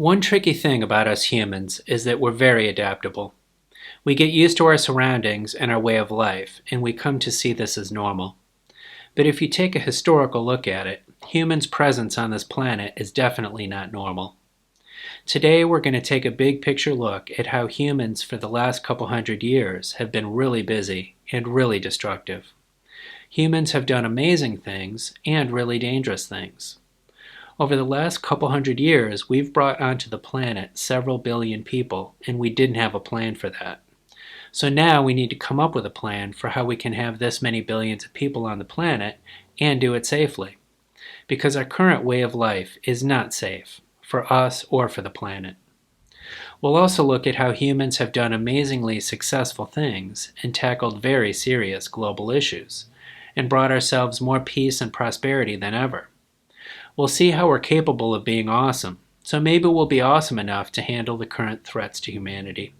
One tricky thing about us humans is that we're very adaptable. We get used to our surroundings and our way of life, and we come to see this as normal. But if you take a historical look at it, humans' presence on this planet is definitely not normal. Today we're going to take a big picture look at how humans for the last couple hundred years have been really busy and really destructive. Humans have done amazing things and really dangerous things. Over the last couple hundred years, we've brought onto the planet several billion people, and we didn't have a plan for that. So now we need to come up with a plan for how we can have this many billions of people on the planet and do it safely. Because our current way of life is not safe, for us or for the planet. We'll also look at how humans have done amazingly successful things and tackled very serious global issues, and brought ourselves more peace and prosperity than ever. We'll see how we're capable of being awesome, so maybe we'll be awesome enough to handle the current threats to humanity.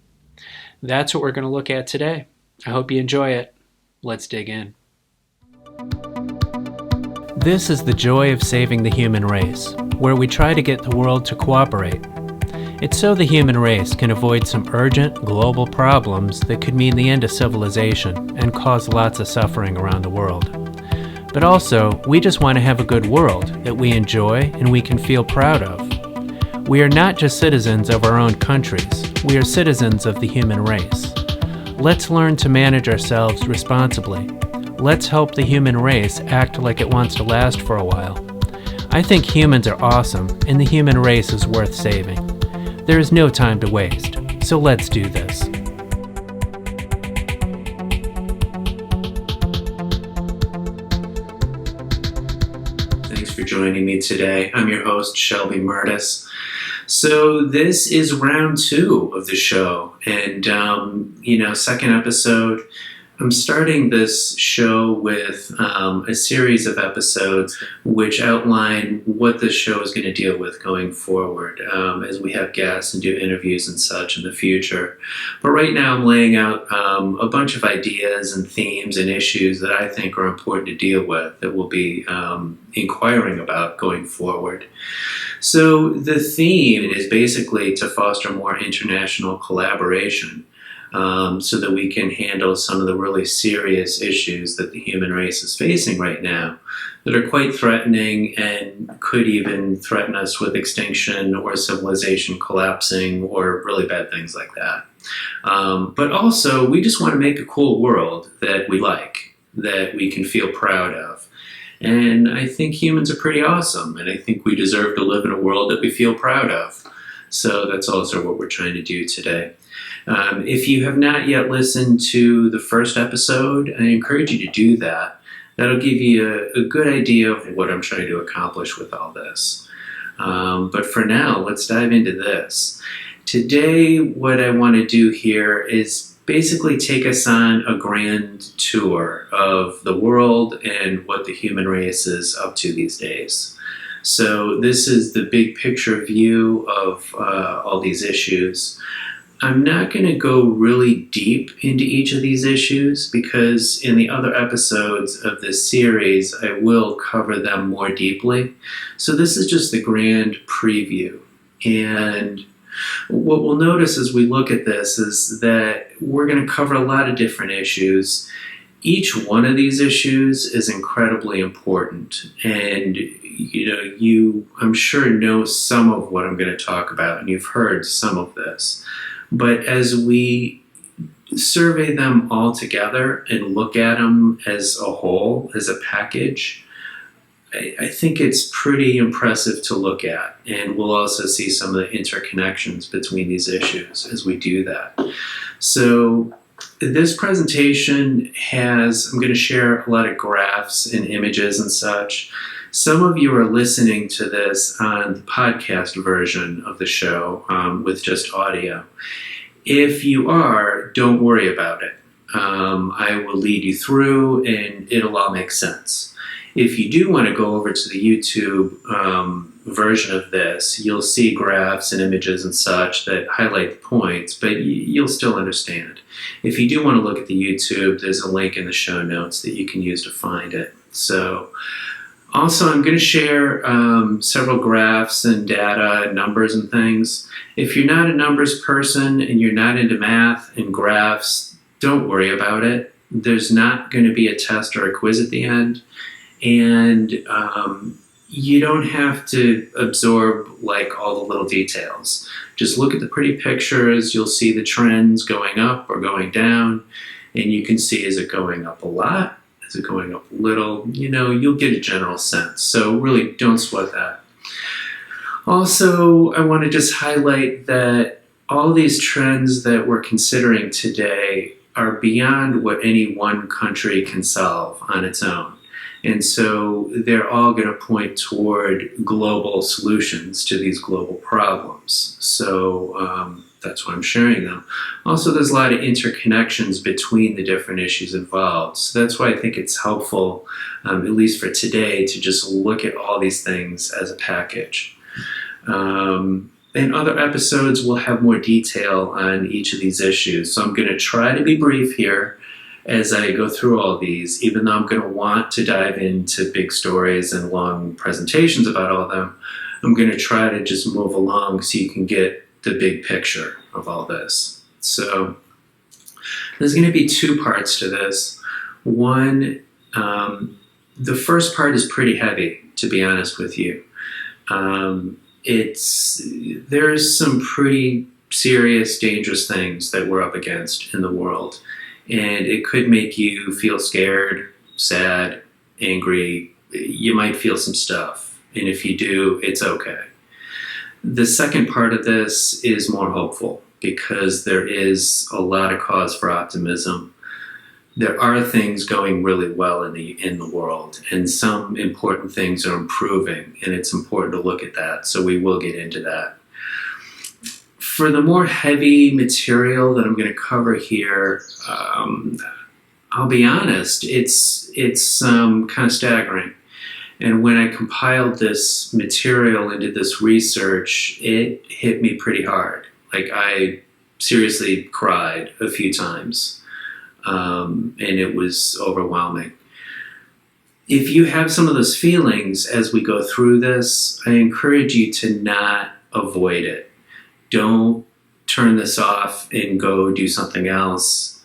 That's what we're going to look at today. I hope you enjoy it. Let's dig in. This is the joy of saving the human race, where we try to get the world to cooperate. It's so the human race can avoid some urgent global problems that could mean the end of civilization and cause lots of suffering around the world. But also, we just want to have a good world that we enjoy and we can feel proud of. We are not just citizens of our own countries, we are citizens of the human race. Let's learn to manage ourselves responsibly. Let's help the human race act like it wants to last for a while. I think humans are awesome, and the human race is worth saving. There is no time to waste, so let's do this. Thanks for joining me today. I'm your host, Shelby Murtis. So this is round 2 of the show, and second episode. I'm starting this show with a series of episodes which outline what this show is going to deal with going forward as we have guests and do interviews and such in the future. But right now I'm laying out a bunch of ideas and themes and issues that I think are important to deal with that we'll be inquiring about going forward. So the theme is basically to foster more international collaboration. So that we can handle some of the really serious issues that the human race is facing right now that are quite threatening and could even threaten us with extinction or civilization collapsing or really bad things like that. But also, we just want to make a cool world that we like, that we can feel proud of. And I think humans are pretty awesome, and I think we deserve to live in a world that we feel proud of. So that's also what we're trying to do today. If you have not yet listened to the first episode, I encourage you to do that. That'll give you a good idea of what I'm trying to accomplish with all this. But for now, let's dive into this. Today, what I want to do here is basically take us on a grand tour of the world and what the human race is up to these days. So this is the big picture view of all these issues. I'm not going to go really deep into each of these issues because in the other episodes of this series, I will cover them more deeply. So this is just the grand preview. And what we'll notice as we look at this is that we're going to cover a lot of different issues. Each one of these issues is incredibly important. And you, I'm sure, know some of what I'm going to talk about, and you've heard some of this. But as we survey them all together and look at them as a whole, as a package, I think it's pretty impressive to look at. And we'll also see some of the interconnections between these issues as we do that. So this presentation I'm going to share a lot of graphs and images and such. Some of you are listening to this on the podcast version of the show with just audio. If you are, don't worry about it. I will lead you through and it'll all make sense. If you do want to go over to the YouTube version of this, you'll see graphs and images and such that highlight the points, but you'll still understand. If you do want to look at the YouTube, there's a link in the show notes that you can use to find it. So Also, I'm going to share several graphs and data and numbers and things. If you're not a numbers person and you're not into math and graphs, don't worry about it. There's not going to be a test or a quiz at the end. And you don't have to absorb like all the little details. Just look at the pretty pictures. You'll see the trends going up or going down. And you can see, is it going up a lot? Is it going up a little? You'll get a general sense. So really don't sweat that. Also, I want to just highlight that all these trends that we're considering today are beyond what any one country can solve on its own. And so they're all going to point toward global solutions to these global problems. So that's why I'm sharing them. Also, there's a lot of interconnections between the different issues involved. So that's why I think it's helpful, at least for today, to just look at all these things as a package. In other episodes, we'll have more detail on each of these issues. So I'm going to try to be brief here as I go through all these, even though I'm going to want to dive into big stories and long presentations about all of them. I'm going to try to just move along so you can get the big picture of all this. So there's going to be two parts to this. One, the first part is pretty heavy, to be honest with you. There's some pretty serious, dangerous things that we're up against in the world. And it could make you feel scared, sad, angry. You might feel some stuff. And if you do, it's okay. The second part of this is more hopeful because there is a lot of cause for optimism. There are things going really well in the world, and some important things are improving, and it's important to look at that. So we will get into that. For the more heavy material that I'm going to cover here, I'll be honest, it's kind of staggering. And when I compiled this material and did this research, it hit me pretty hard. Like I seriously cried a few times, and it was overwhelming. If you have some of those feelings as we go through this, I encourage you to not avoid it. Don't turn this off and go do something else.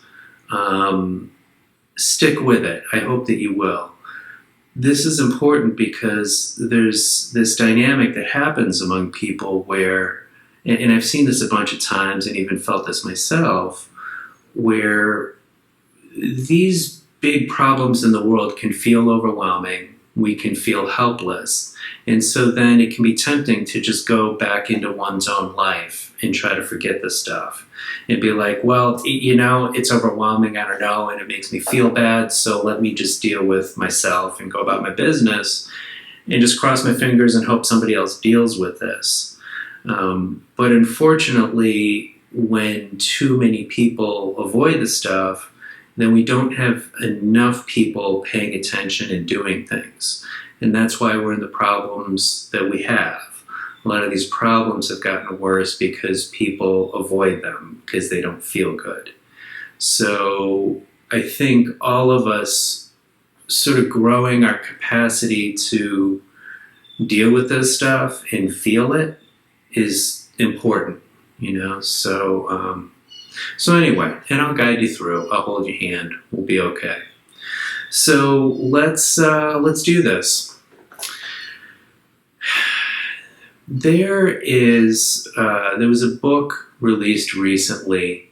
Stick with it. I hope that you will. This is important because there's this dynamic that happens among people where, and I've seen this a bunch of times and even felt this myself, where these big problems in the world can feel overwhelming. We can feel helpless. And so then it can be tempting to just go back into one's own life and try to forget this stuff and be like, well, it's overwhelming, I don't know, and it makes me feel bad, so let me just deal with myself and go about my business and just cross my fingers and hope somebody else deals with this. But unfortunately, when too many people avoid the stuff, then we don't have enough people paying attention and doing things. And that's why we're in the problems that we have. A lot of these problems have gotten worse because people avoid them because they don't feel good. So I think all of us sort of growing our capacity to deal with this stuff and feel it is important, So anyway, and I'll guide you through. I'll hold your hand. We'll be okay. So let's do this. There was a book released recently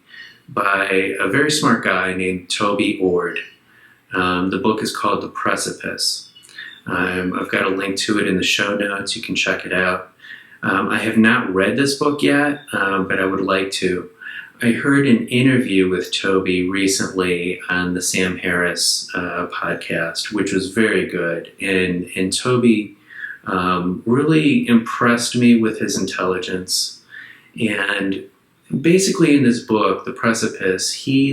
by a very smart guy named Toby Ord. The book is called The Precipice. I've got a link to it in the show notes. You can check it out. I have not read this book yet, but I would like to. I heard an interview with Toby recently on the Sam Harris podcast, which was very good. And Toby really impressed me with his intelligence. And basically in this book, The Precipice, he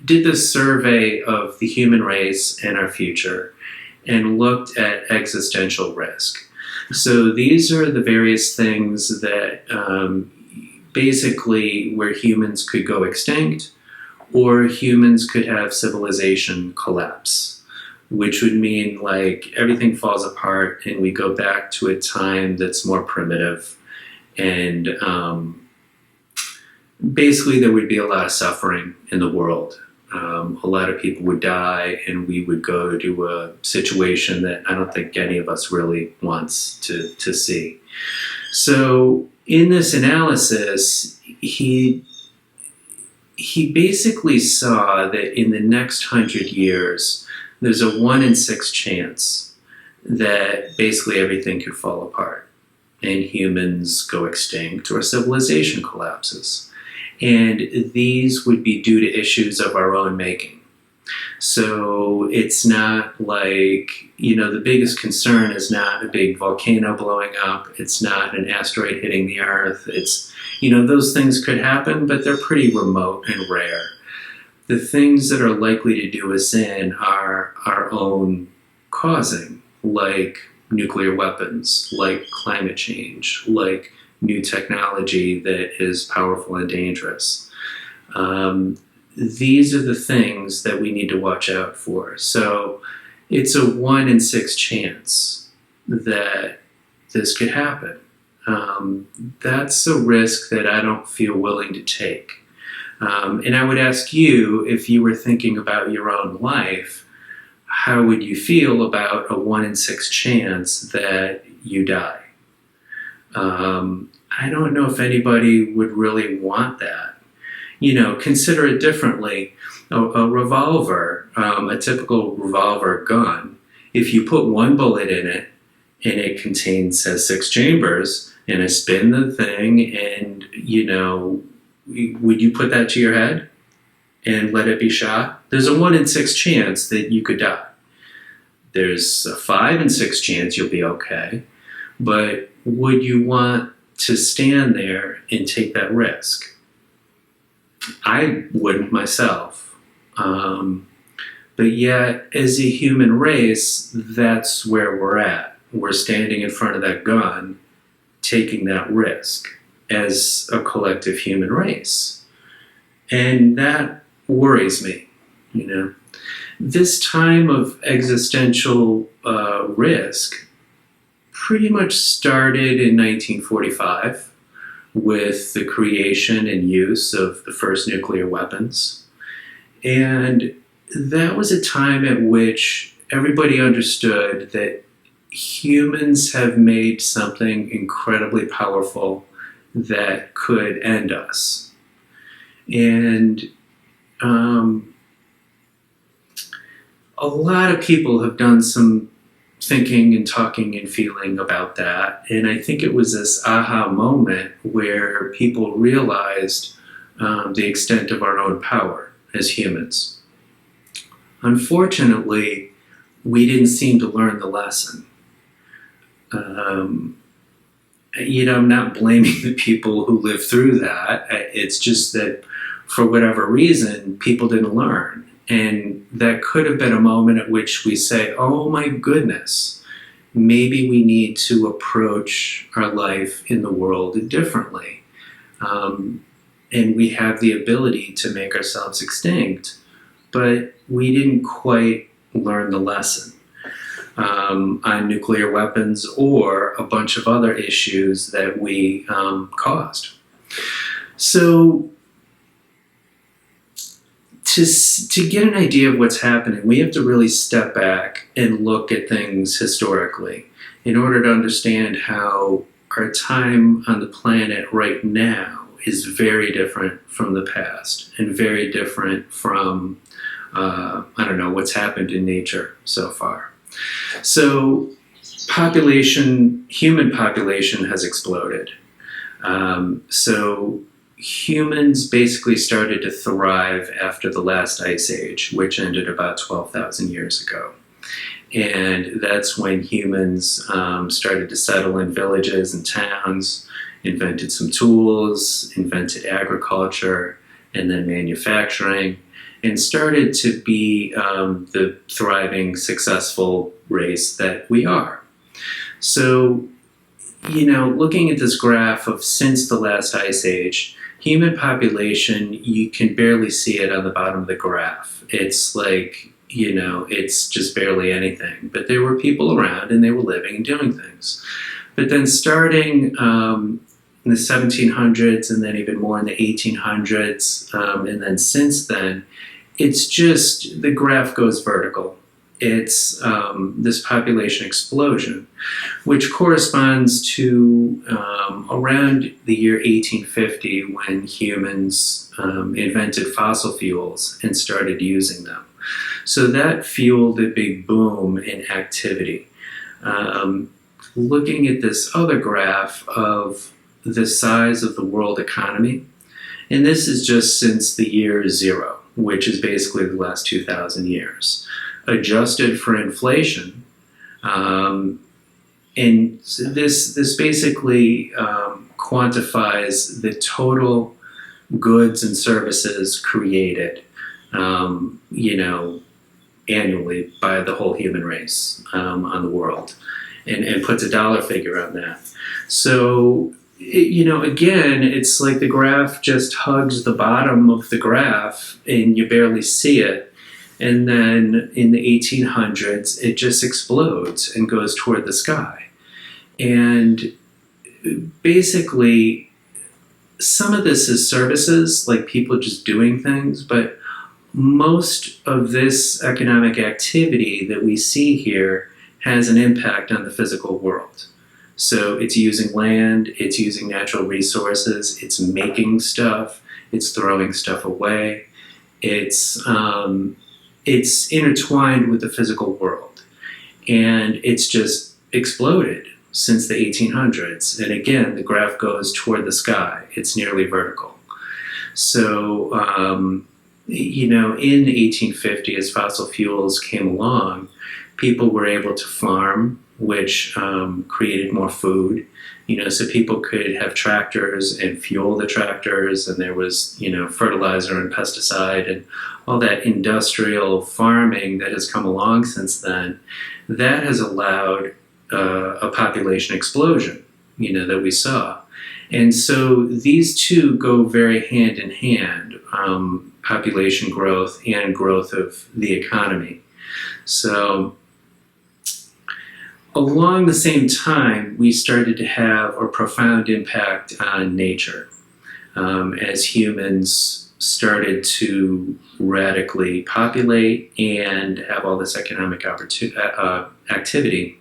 did this survey of the human race and our future and looked at existential risk. So these are the various things that basically where humans could go extinct or humans could have civilization collapse. which would mean like everything falls apart and we go back to a time that's more primitive. And basically there would be a lot of suffering in the world. A lot of people would die, and we would go to a situation that I don't think any of us really wants to see. So in this analysis, he basically saw that in the next 100 years, there's a 1 in 6 chance that basically everything could fall apart and humans go extinct or civilization collapses. And these would be due to issues of our own making. So it's not like, the biggest concern is not a big volcano blowing up. It's not an asteroid hitting the Earth. It's, those things could happen, but they're pretty remote and rare. The things that are likely to do us in are our own causing, like nuclear weapons, like climate change, like new technology that is powerful and dangerous. These are the things that we need to watch out for. So it's a 1 in 6 chance that this could happen. That's a risk that I don't feel willing to take. And I would ask you, if you were thinking about your own life, how would you feel about a 1 in 6 chance that you die? I don't know if anybody would really want that. Consider it differently. A revolver, a typical revolver gun, if you put 1 bullet in it and it has 6 chambers, and I spin the thing and, would you put that to your head and let it be shot? There's a 1 in 6 chance that you could die. There's a 5 in 6 chance you'll be okay. But would you want to stand there and take that risk? I wouldn't myself. But yet, as a human race, that's where we're at. We're standing in front of that gun, taking that risk as a collective human race. And that worries me, This time of existential risk pretty much started in 1945 with the creation and use of the first nuclear weapons. And that was a time at which everybody understood that humans have made something incredibly powerful that could end us. And a lot of people have done some thinking and talking and feeling about that. And I think it was this aha moment where people realized the extent of our own power as humans. Unfortunately, we didn't seem to learn the lesson. I'm not blaming the people who lived through that. It's just that for whatever reason, people didn't learn. And that could have been a moment at which we say, oh my goodness, maybe we need to approach our life in the world differently. And we have the ability to make ourselves extinct, but we didn't quite learn the lesson on nuclear weapons or a bunch of other issues that we caused. So to get an idea of what's happening, we have to really step back and look at things historically in order to understand how our time on the planet right now is very different from the past and very different from, what's happened in nature so far. So human population has exploded. So humans basically started to thrive after the last ice age, which ended about 12,000 years ago. And that's when humans started to settle in villages and towns, invented some tools, invented agriculture, and then manufacturing, and started to be the thriving, successful race that we are. So, looking at this graph of since the last ice age, human population, you can barely see it on the bottom of the graph. It's like it's just barely anything. But there were people around and they were living and doing things. But then starting in the 1700s and then even more in the 1800s, and then since then, it's just the graph goes vertical. It's this population explosion, which corresponds to around the year 1850 when humans invented fossil fuels and started using them. So that fueled a big boom in activity. Looking at this other graph of the size of the world economy, and this is just since the year zero, which is basically the last 2,000 years, adjusted for inflation. And this basically quantifies the total goods and services created, annually by the whole human race on the world, and puts a dollar figure on that. So, again, it's like the graph just hugs the bottom of the graph and you barely see it. And then in the 1800s, it just explodes and goes toward the sky. And basically, some of this is services, like people just doing things, but most of this economic activity that we see here has an impact on the physical world. So it's using land, it's using natural resources, it's making stuff, it's throwing stuff away, it's intertwined with the physical world. And it's just exploded since the 1800s. And again, the graph goes toward the sky. It's nearly vertical. So, in the 1850s, as fossil fuels came along, people were able to farm, which created more food. So people could have tractors and fuel the tractors, and there was, fertilizer and pesticide and all that industrial farming that has come along since then. That has allowed a population explosion, that we saw. And so these two go very hand in hand, population growth and growth of the economy. So along the same time, we started to have a profound impact on nature as humans started to radically populate and have all this economic activity.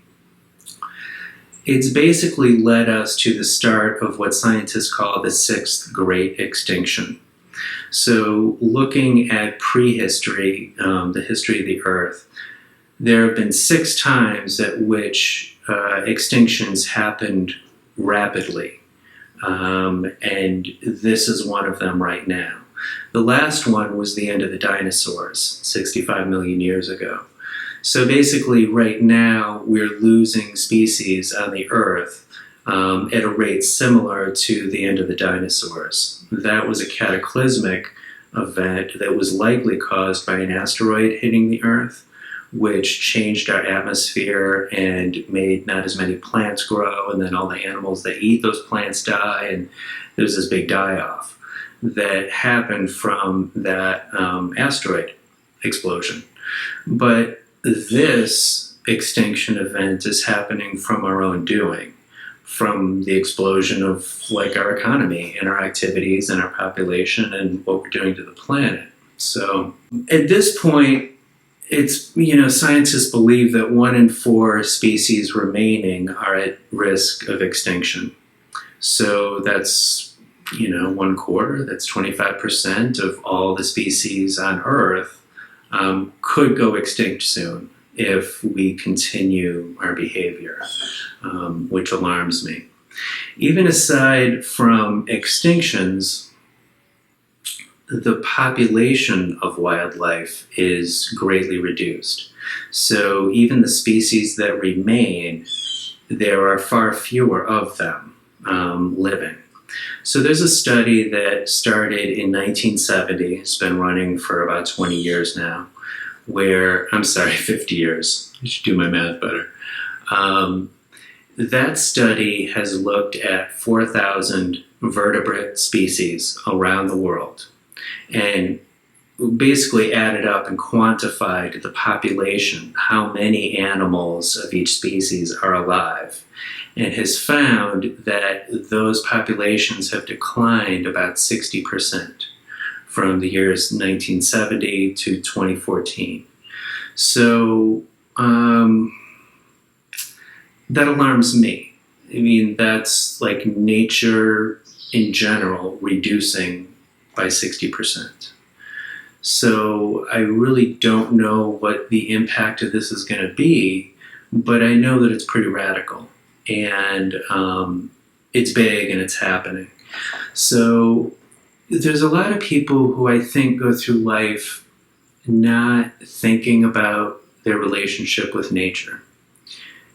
It's basically led us to the start of what scientists call the sixth great extinction. So looking at prehistory, the history of the Earth, there have been 6 times at which extinctions happened rapidly, and this is one of them right now. The last one was the end of the dinosaurs, 65 million years ago. So basically right now we're losing species on the Earth at a rate similar to the end of the dinosaurs. That was a cataclysmic event that was likely caused by an asteroid hitting the Earth, which changed our atmosphere and made not as many plants grow, and then all the animals that eat those plants die, and there was this big die-off that happened from that asteroid explosion. But this extinction event is happening from our own doing, from the explosion of our economy and our activities and our population and what we're doing to the planet. So at this point, it's, scientists believe that 1 in 4 species remaining are at risk of extinction. So that's, 1/4, that's 25% of all the species on Earth could go extinct soon if we continue our behavior, which alarms me. Even aside from extinctions, the population of wildlife is greatly reduced. So even the species that remain, there are far fewer of them living. So there's a study that started in 1970, it's been running for about 20 years now, 50 years. I should do my math better. That study has looked at 4,000 vertebrate species around the world. And basically added up and quantified the population, how many animals of each species are alive, and has found that those populations have declined about 60% from the years 1970 to 2014. So that alarms me. I mean, that's like nature in general reducing by 60%. So I really don't know what the impact of this is going to be, but I know that it's pretty radical, and it's big and it's happening. So there's a lot of people who I think go through life not thinking about their relationship with nature.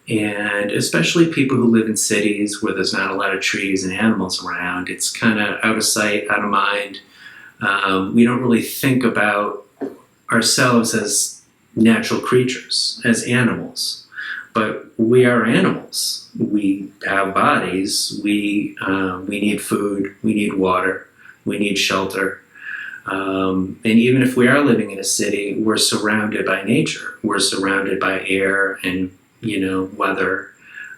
And especially people who live in cities where there's not a lot of trees and animals around. It's kind of out of sight, out of mind. We don't really think about ourselves as natural creatures, as animals. But we are animals. We have bodies. We need food. We need water. We need shelter. And even if we are living in a city, we're surrounded by nature. We're surrounded by air and weather,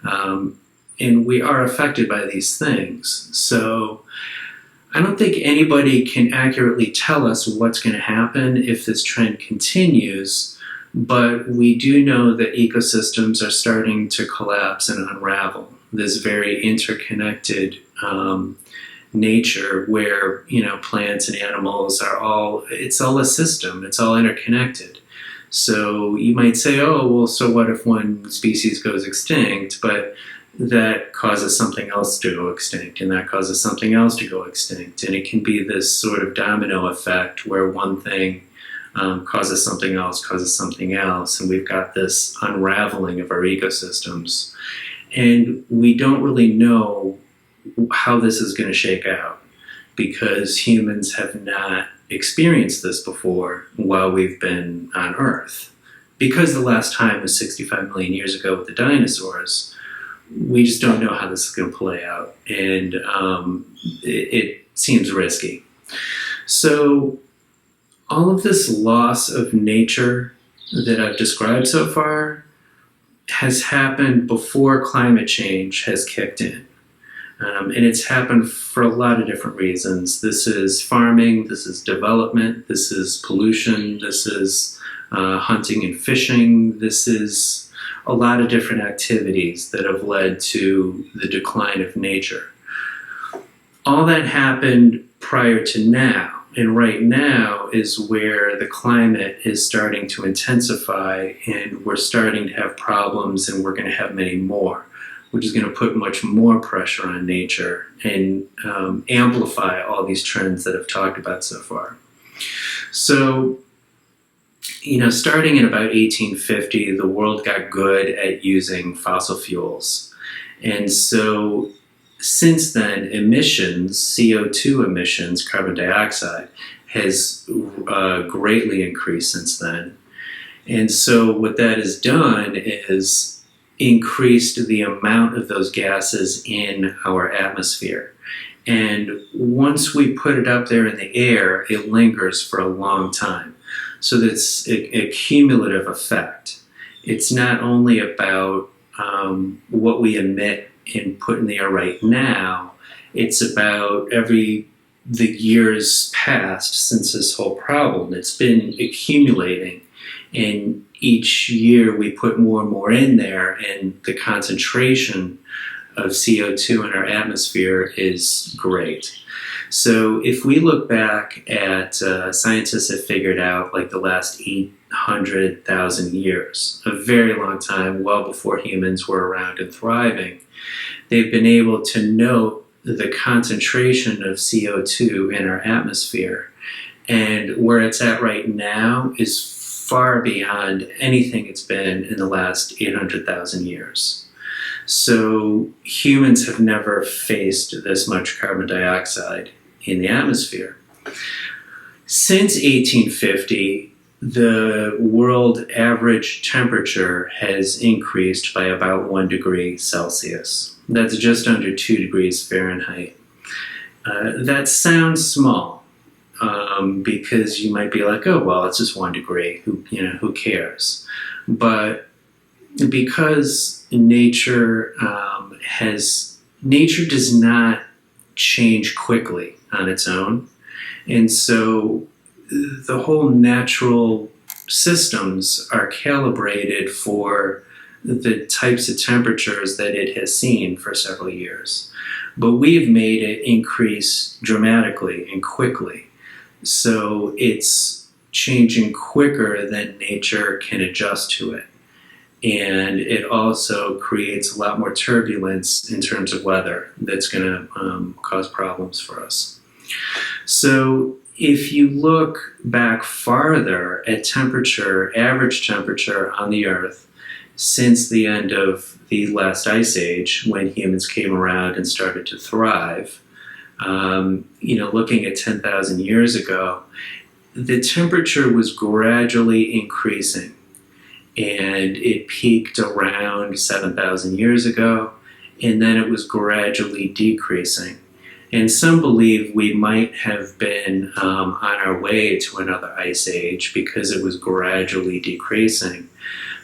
and we are affected by these things. So I don't think anybody can accurately tell us what's going to happen if this trend continues, but we do know that ecosystems are starting to collapse and unravel. This very interconnected nature where plants and animals are it's all a system, it's all interconnected. So you might say, oh, well, so what if one species goes extinct? But that causes something else to go extinct, and that causes something else to go extinct. And it can be this sort of domino effect where one thing causes something else, and we've got this unraveling of our ecosystems. And we don't really know how this is going to shake out, because humans have not experienced this before while we've been on Earth. Because the last time was 65 million years ago with the dinosaurs, we just don't know how this is going to play out, and it seems risky. So all of this loss of nature that I've described so far has happened before climate change has kicked in. And it's happened for a lot of different reasons. This is farming, this is development, this is pollution, this is hunting and fishing, this is a lot of different activities that have led to the decline of nature. All that happened prior to now, and right now is where the climate is starting to intensify, and we're starting to have problems, and we're going to have many more, which is going to put much more pressure on nature and amplify all these trends that I've talked about so far. So, starting in about 1850, the world got good at using fossil fuels. And so since then, emissions, CO2 emissions, carbon dioxide, has greatly increased since then. And so what that has done is increased the amount of those gases in our atmosphere. And once we put it up there in the air, it lingers for a long time. So that's a cumulative effect. It's not only about what we emit and put in the air right now, it's about the years past since this whole problem. It's been accumulating, and each year we put more and more in there, and the concentration of CO2 in our atmosphere is great. So if we look back at, scientists have figured out like the last 800,000 years, a very long time, well before humans were around and thriving, they've been able to note the concentration of CO2 in our atmosphere. And where it's at right now is far beyond anything it's been in the last 800,000 years. So humans have never faced this much carbon dioxide in the atmosphere. Since 1850, the world average temperature has increased by about 1 degree Celsius. That's just under 2 degrees Fahrenheit. That sounds small, because you might be like, oh, well, it's just 1 degree. Who cares? But because nature does not change quickly on its own, and so the whole natural systems are calibrated for the types of temperatures that it has seen for several years. But we've made it increase dramatically and quickly. So it's changing quicker than nature can adjust to it. And it also creates a lot more turbulence in terms of weather that's going to cause problems for us. So if you look back farther at temperature, average temperature on the Earth since the end of the last ice age, when humans came around and started to thrive, looking at 10,000 years ago, the temperature was gradually increasing. And it peaked around 7,000 years ago, and then it was gradually decreasing. And some believe we might have been on our way to another ice age because it was gradually decreasing.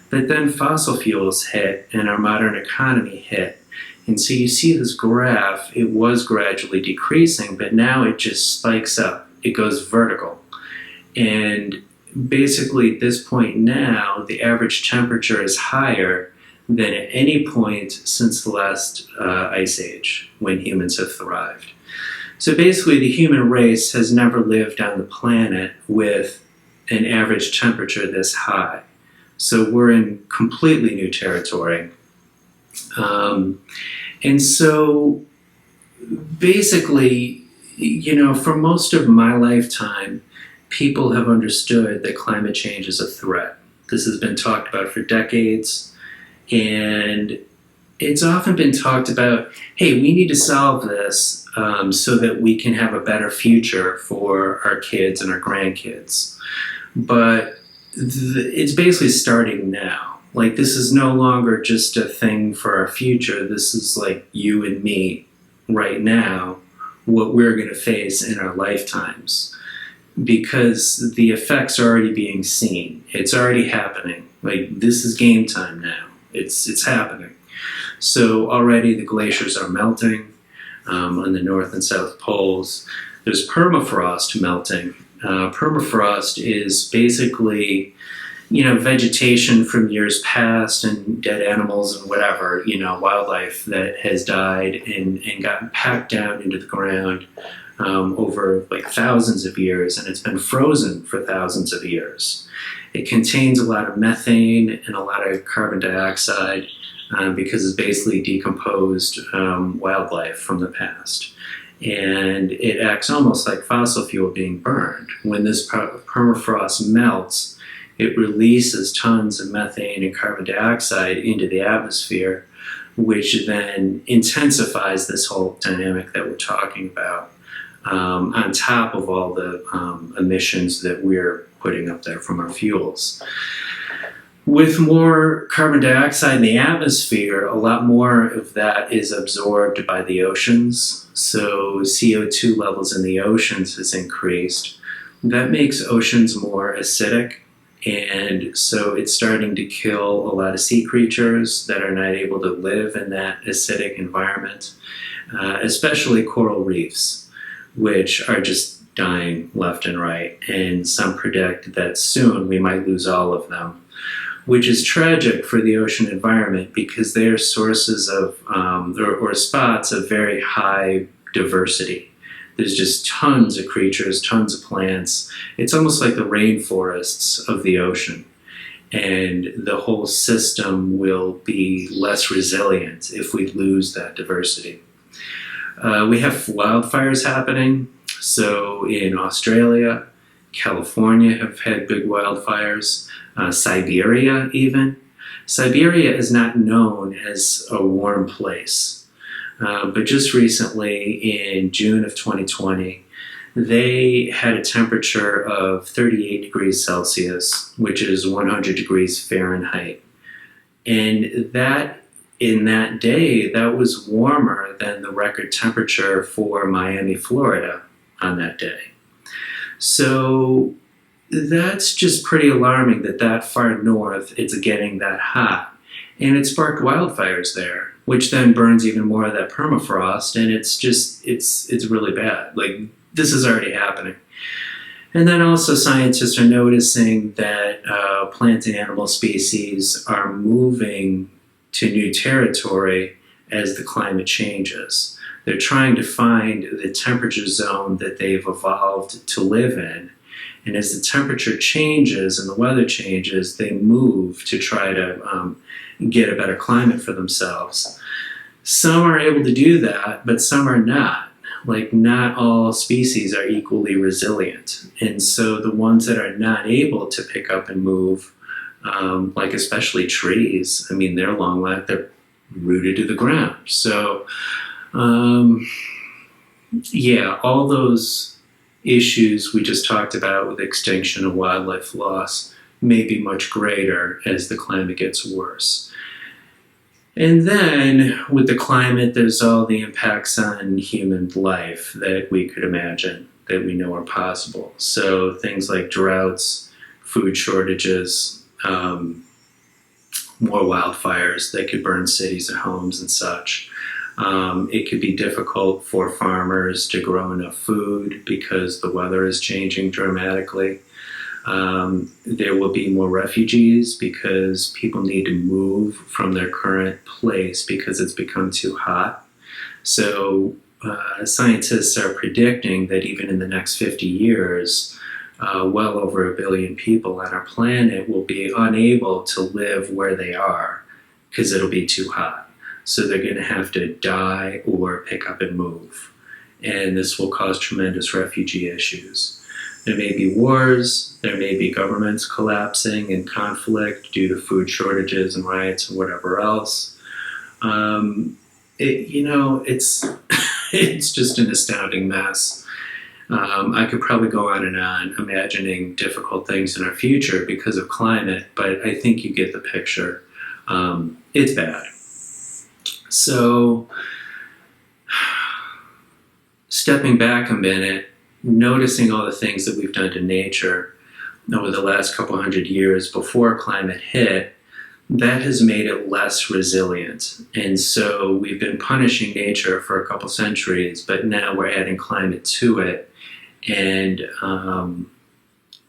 But then fossil fuels hit and our modern economy hit. And so you see this graph, it was gradually decreasing, but now it just spikes up. It goes vertical. And basically at this point now, the average temperature is higher than at any point since the last ice age when humans have thrived. So basically the human race has never lived on the planet with an average temperature this high. So we're in completely new territory. And so basically, for most of my lifetime, people have understood that climate change is a threat. This has been talked about for decades, and it's often been talked about, hey, we need to solve this so that we can have a better future for our kids and our grandkids. But it's basically starting now. Like, this is no longer just a thing for our future. This is like you and me right now, what we're going to face in our lifetimes. Because the effects are already being seen. It's already happening. Like, this is game time now. It's happening. So already the glaciers are melting on the North and South poles. There's permafrost melting. Permafrost is basically, vegetation from years past and dead animals and whatever, wildlife that has died and gotten packed down into the ground over like thousands of years, and it's been frozen for thousands of years. It contains a lot of methane and a lot of carbon dioxide because it's basically decomposed wildlife from the past. And it acts almost like fossil fuel being burned. When this permafrost melts, it releases tons of methane and carbon dioxide into the atmosphere, which then intensifies this whole dynamic that we're talking about, on top of all the emissions that we're putting up there from our fuels. With more carbon dioxide in the atmosphere, a lot more of that is absorbed by the oceans. So CO2 levels in the oceans has increased. That makes oceans more acidic, and so it's starting to kill a lot of sea creatures that are not able to live in that acidic environment, especially coral reefs, which are just dying left and right. And some predict that soon we might lose all of them, which is tragic for the ocean environment because they are sources of, or spots of very high diversity. There's just tons of creatures, tons of plants. It's almost like the rainforests of the ocean. And the whole system will be less resilient if we lose that diversity. We have wildfires happening. So in Australia, California have had big wildfires. Siberia even. Siberia is not known as a warm place. But just recently, in June of 2020, they had a temperature of 38 degrees Celsius, which is 100 degrees Fahrenheit. And that, in that day, that was warmer than the record temperature for Miami, Florida on that day. So that's just pretty alarming that far north it's getting that hot. And it sparked wildfires there, which then burns even more of that permafrost, and it's really bad. Like, this is already happening. And then also scientists are noticing that plant and animal species are moving to new territory as the climate changes. They're trying to find the temperature zone that they've evolved to live in. And as the temperature changes and the weather changes, they move to try to get a better climate for themselves. Some are able to do that, but some are not. Like, not all species are equally resilient. And so the ones that are not able to pick up and move, like especially trees, I mean, they're long-lived, they're rooted to the ground. So, yeah, all those issues we just talked about with extinction and wildlife loss may be much greater as the climate gets worse. And then with the climate, there's all the impacts on human life that we could imagine, that we know are possible. So things like droughts, food shortages, more wildfires that could burn cities and homes and such. It could be difficult for farmers to grow enough food because the weather is changing dramatically. There will be more refugees because people need to move from their current place because it's become too hot. So scientists are predicting that even in the next 50 years, well over 1 billion people on our planet will be unable to live where they are because it'll be too hot. So they're going to have to die or pick up and move. And this will cause tremendous refugee issues. There may be wars, there may be governments collapsing in conflict due to food shortages and riots and whatever else. It's it's just an astounding mess. I could probably go on and on imagining difficult things in our future because of climate, but I think you get the picture. It's bad. So, stepping back a minute, noticing all the things that we've done to nature over the last couple hundred years before climate hit, that has made it less resilient. And so we've been punishing nature for a couple centuries, but now we're adding climate to it, and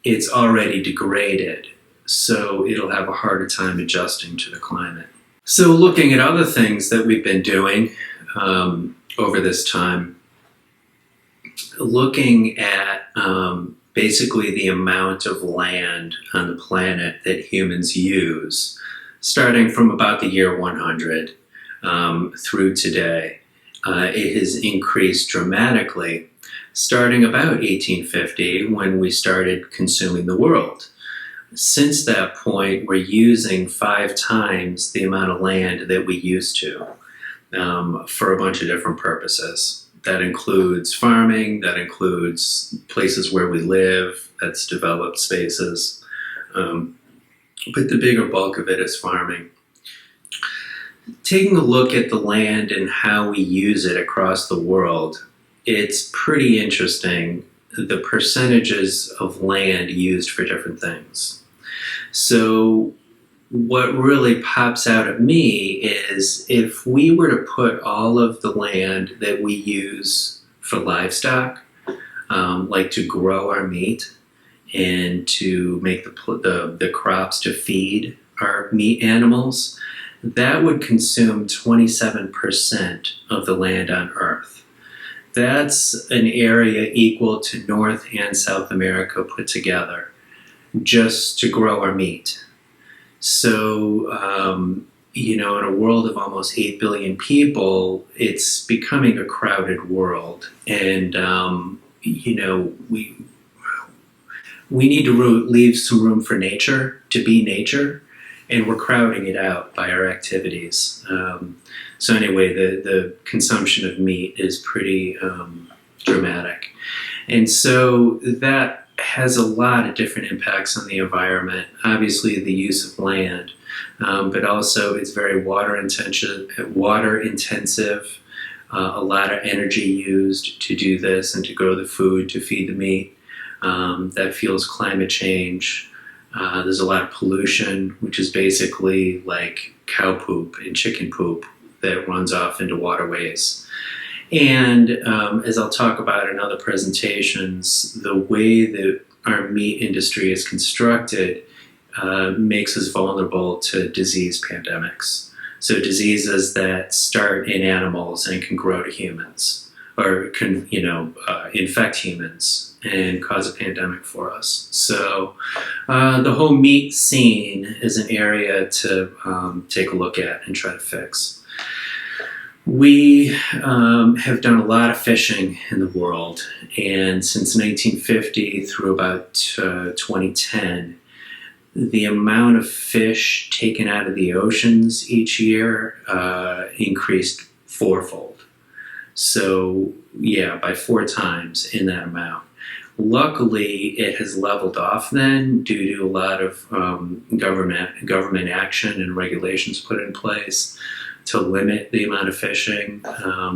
it's already degraded. So it'll have a harder time adjusting to the climate. So looking at other things that we've been doing over this time, looking at basically the amount of land on the planet that humans use, starting from about the year 100 through today, it has increased dramatically, starting about 1850 when we started consuming the world. Since that point, we're using 5 times the amount of land that we used to for a bunch of different purposes. That includes farming, that includes places where we live, that's developed spaces. But the bigger bulk of it is farming. Taking a look at the land and how we use it across the world, it's pretty interesting, the percentages of land used for different things. So what really pops out at me is if we were to put all of the land that we use for livestock, like to grow our meat and to make the crops to feed our meat animals, that would consume 27% of the land on Earth. That's an area equal to North and South America put together, just to grow our meat. So, in a world of almost 8 billion people, it's becoming a crowded world. And, we need to leave some room for nature to be nature, and we're crowding it out by our activities. So anyway, the consumption of meat is pretty dramatic. And so that has a lot of different impacts on the environment. Obviously, the use of land, but also it's very water intensive, a lot of energy used to do this and to grow the food, to feed the meat. that fuels climate change. There's a lot of pollution, which is basically like cow poop and chicken poop that runs off into waterways. And as I'll talk about in other presentations, the way that our meat industry is constructed makes us vulnerable to disease pandemics. So diseases that start in animals and can grow to humans, or can infect humans and cause a pandemic for us. So the whole meat scene is an area to take a look at and try to fix. We have done a lot of fishing in the world, and since 1950 through about 2010, the amount of fish taken out of the oceans each year increased fourfold. So yeah, by 4 times in that amount. Luckily, it has leveled off then due to a lot of government action and regulations put in place to limit the amount of fishing.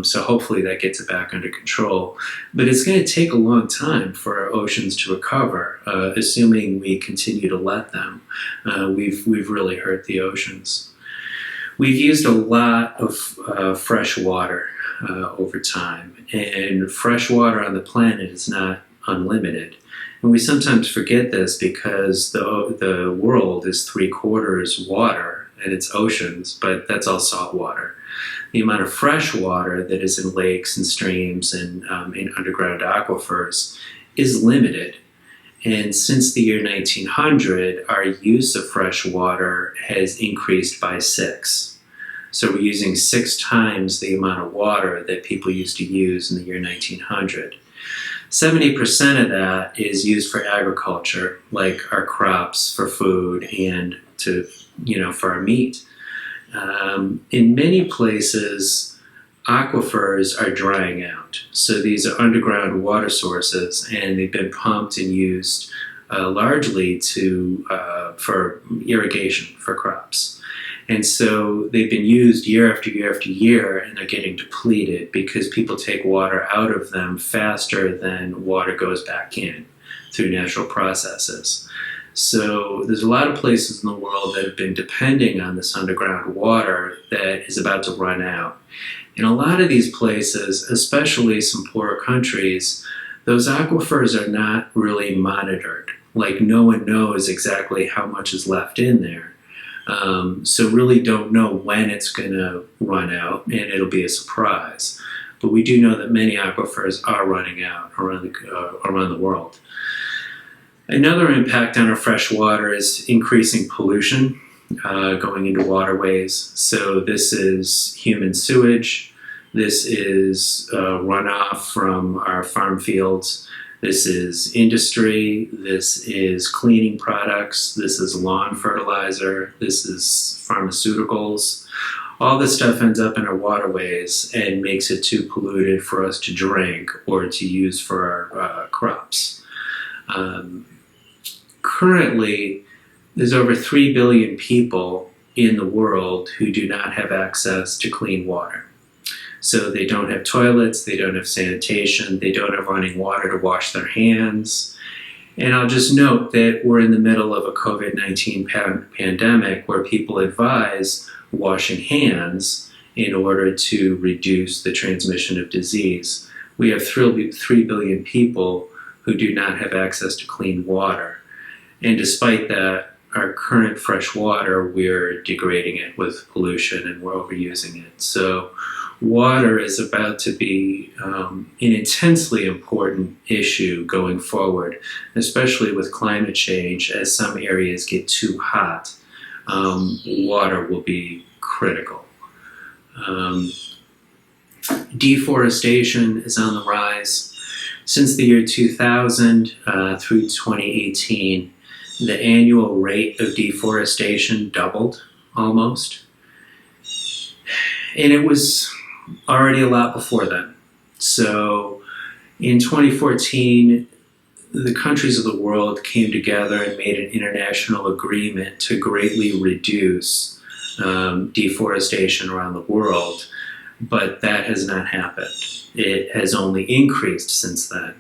So hopefully that gets it back under control. But it's going to take a long time for our oceans to recover, assuming we continue to let them. We've really hurt the oceans. We've used a lot of fresh water over time, and fresh water on the planet is not unlimited. And we sometimes forget this because the world is 3/4 water and it's oceans, but that's all salt water. The amount of fresh water that is in lakes and streams and in underground aquifers is limited. And since the year 1900, our use of fresh water has increased by 6. So we're using 6 times the amount of water that people used to use in the year 1900. 70% of that is used for agriculture, like our crops for food and for our meat. In many places, aquifers are drying out. So these are underground water sources, and they've been pumped and used largely for irrigation for crops. And so they've been used year after year after year, and they're getting depleted because people take water out of them faster than water goes back in through natural processes. So there's a lot of places in the world that have been depending on this underground water that is about to run out. In a lot of these places, especially some poorer countries, those aquifers are not really monitored. Like, no one knows exactly how much is left in there. So really don't know when it's going to run out, and it'll be a surprise. But we do know that many aquifers are running out around the world. Another impact on our fresh water is increasing pollution going into waterways. So this is human sewage. This is runoff from our farm fields. This is industry. This is cleaning products. This is lawn fertilizer. This is pharmaceuticals. All this stuff ends up in our waterways and makes it too polluted for us to drink or to use for our crops. Currently, there's over 3 billion people in the world who do not have access to clean water. So they don't have toilets, they don't have sanitation, they don't have running water to wash their hands. And I'll just note that we're in the middle of a COVID-19 pandemic where people advise washing hands in order to reduce the transmission of disease. We have 3 billion people who do not have access to clean water. And despite that, our current fresh water, we're degrading it with pollution and we're overusing it. So water is about to be an intensely important issue going forward, especially with climate change. As some areas get too hot, water will be critical. Deforestation is on the rise. Since the year 2000 through 2018, the annual rate of deforestation doubled almost. And it was already a lot before then. So in 2014, the countries of the world came together and made an international agreement to greatly reduce deforestation around the world, but that has not happened. It has only increased since then.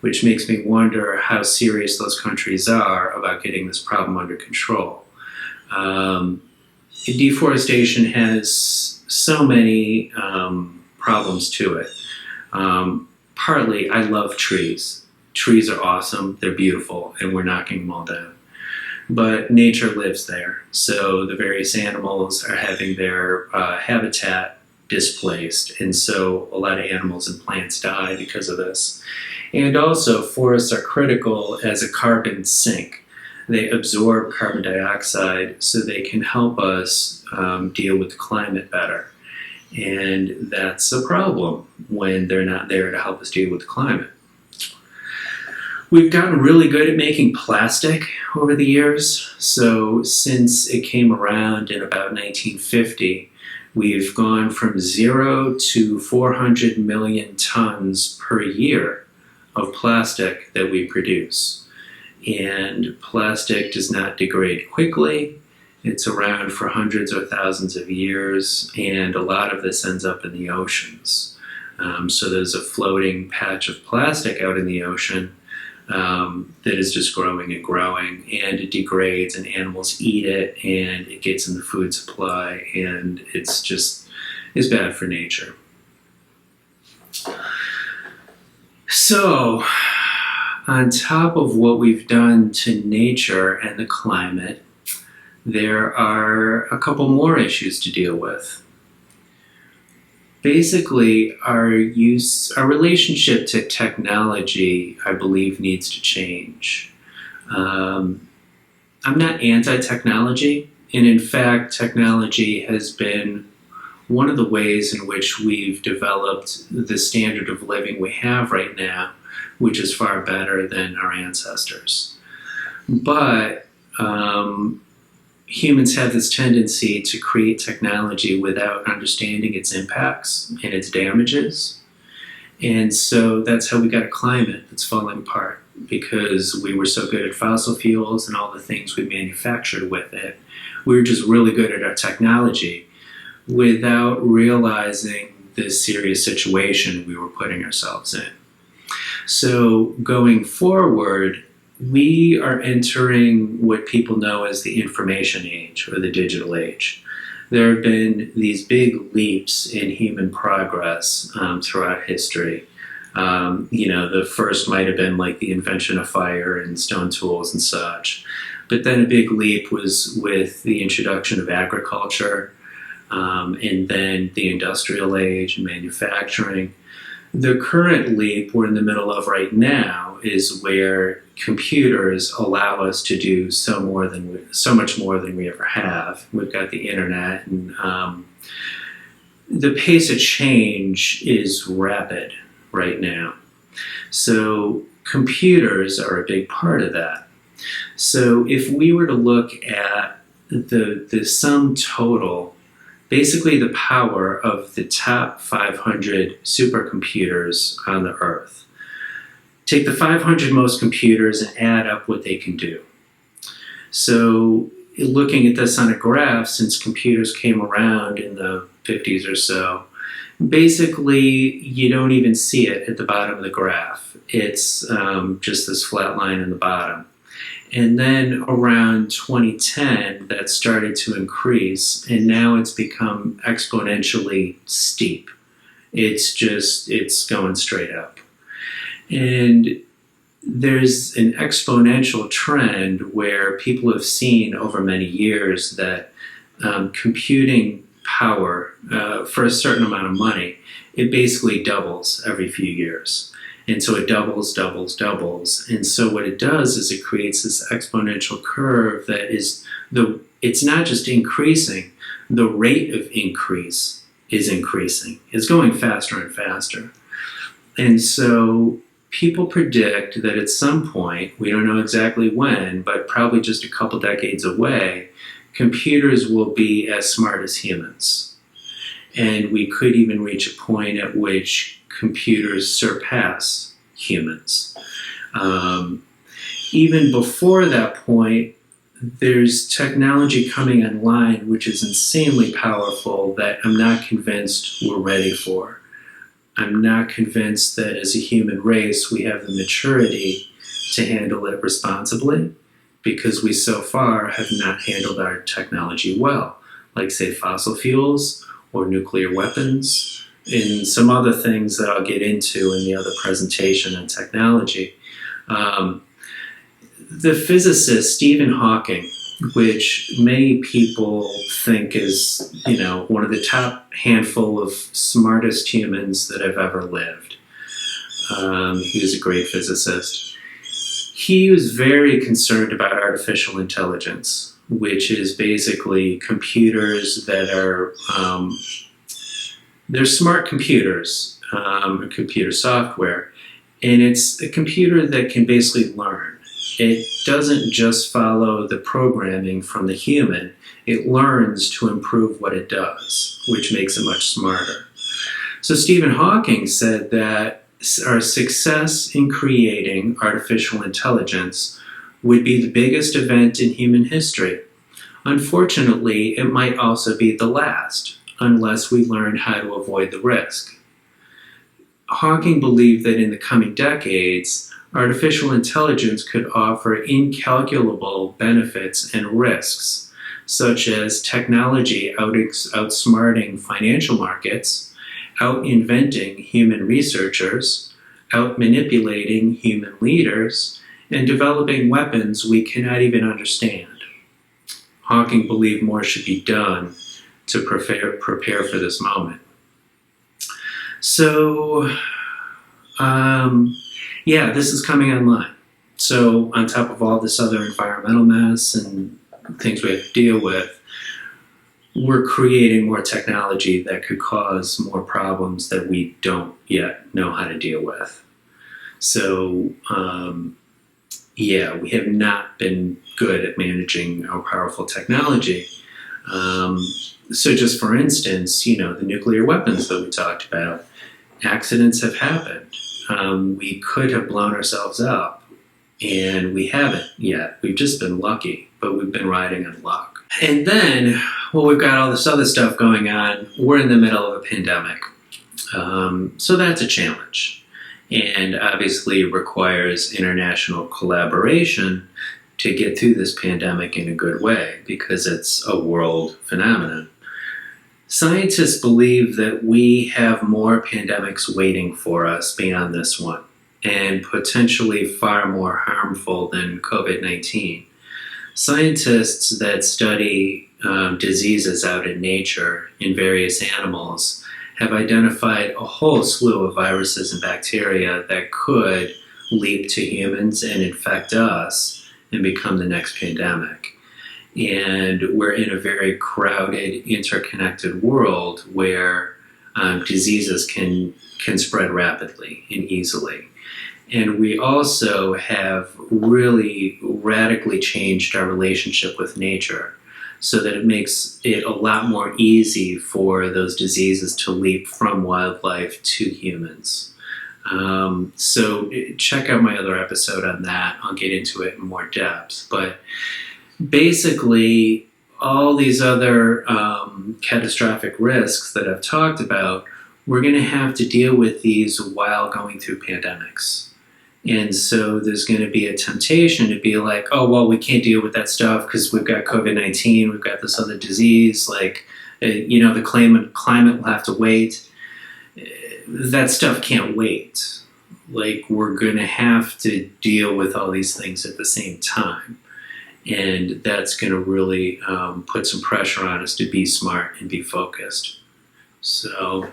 which makes me wonder how serious those countries are about getting this problem under control. Deforestation has so many problems to it. Partly, I love trees. Trees are awesome, they're beautiful, and we're knocking them all down. But nature lives there, so the various animals are having their habitat displaced, and so a lot of animals and plants die because of this. And also, forests are critical as a carbon sink. They absorb carbon dioxide so they can help us deal with the climate better. And that's a problem when they're not there to help us deal with the climate. We've gotten really good at making plastic over the years. So since it came around in about 1950, we've gone from 0 to 400 million tons per year of plastic that we produce. And plastic does not degrade quickly. It's around for hundreds or thousands of years, and a lot of this ends up in the oceans. So there's a floating patch of plastic out in the ocean that is just growing and growing, and it degrades, and animals eat it, and it gets in the food supply, and it's bad for nature. So, on top of what we've done to nature and the climate, there are a couple more issues to deal with. Basically, our relationship to technology, I believe, needs to change. I'm not anti-technology, and in fact, technology has been one of the ways in which we've developed the standard of living we have right now, which is far better than our ancestors. But humans have this tendency to create technology without understanding its impacts and its damages. And so that's how we got a climate that's falling apart, because we were so good at fossil fuels and all the things we manufactured with it. We were just really good at our technology without realizing the serious situation we were putting ourselves in. So going forward, we are entering what people know as the information age or the digital age. There have been these big leaps in human progress throughout history. The first might have been like the invention of fire and stone tools and such. But then a big leap was with the introduction of agriculture, and then the industrial age and manufacturing. The current leap we're in the middle of right now is where computers allow us to do so much more than we ever have. We've got the internet, and the pace of change is rapid right now. So computers are a big part of that. So if we were to look at the sum total, basically the power of the top 500 supercomputers on the Earth. Take the 500 most computers and add up what they can do. So looking at this on a graph, since computers came around in the 50s or so, basically you don't even see it at the bottom of the graph. It's just this flat line in the bottom. And then around 2010, that started to increase, and now it's become exponentially steep. It's going straight up. And there's an exponential trend where people have seen over many years that computing power for a certain amount of money, it basically doubles every few years. And so it doubles. And so what it does is it creates this exponential curve that it's not just increasing, the rate of increase is increasing. It's going faster and faster. And so people predict that at some point, we don't know exactly when, but probably just a couple decades away, computers will be as smart as humans. And we could even reach a point at which computers surpass humans. Even before that point, there's technology coming online which is insanely powerful that I'm not convinced we're ready for. I'm not convinced that as a human race we have the maturity to handle it responsibly, because we so far have not handled our technology well, like say fossil fuels or nuclear weapons and some other things that I'll get into in the other presentation on technology. The physicist Stephen Hawking, which many people think is, one of the top handful of smartest humans that have ever lived. He was a great physicist. He was very concerned about artificial intelligence, which is basically computers that are, they're smart computers, computer software, and it's a computer that can basically learn. It doesn't just follow the programming from the human, it learns to improve what it does, which makes it much smarter. So Stephen Hawking said that our success in creating artificial intelligence would be the biggest event in human history. Unfortunately, it might also be the last, unless we learn how to avoid the risk. Hawking believed that in the coming decades, artificial intelligence could offer incalculable benefits and risks, such as technology outsmarting financial markets, out-inventing human researchers, out-manipulating human leaders, and developing weapons we cannot even understand. Hawking believed more should be done to prepare for this moment. So, this is coming online. So on top of all this other environmental mess and things we have to deal with, we're creating more technology that could cause more problems that we don't yet know how to deal with. So, we have not been good at managing our powerful technology. So just for instance, the nuclear weapons that we talked about, accidents have happened. We could have blown ourselves up, and we haven't yet. We've just been lucky, but we've been riding on luck. And then, we've got all this other stuff going on. We're in the middle of a pandemic. So that's a challenge, and obviously requires international collaboration to get through this pandemic in a good way, because it's a world phenomenon. Scientists believe that we have more pandemics waiting for us beyond this one, and potentially far more harmful than COVID-19. Scientists that study diseases out in nature in various animals have identified a whole slew of viruses and bacteria that could leap to humans and infect us and become the next pandemic. And we're in a very crowded, interconnected world where diseases can spread rapidly and easily. And we also have really radically changed our relationship with nature, so that it makes it a lot more easy for those diseases to leap from wildlife to humans. So check out my other episode on that. I'll get into it in more depth. But basically, all these other catastrophic risks that I've talked about, we're going to have to deal with these while going through pandemics. And so there's going to be a temptation to be like, oh, well, we can't deal with that stuff because we've got COVID-19, we've got this other disease, the climate will have to wait. That stuff can't wait. We're going to have to deal with all these things at the same time. And that's going to really put some pressure on us to be smart and be focused. So,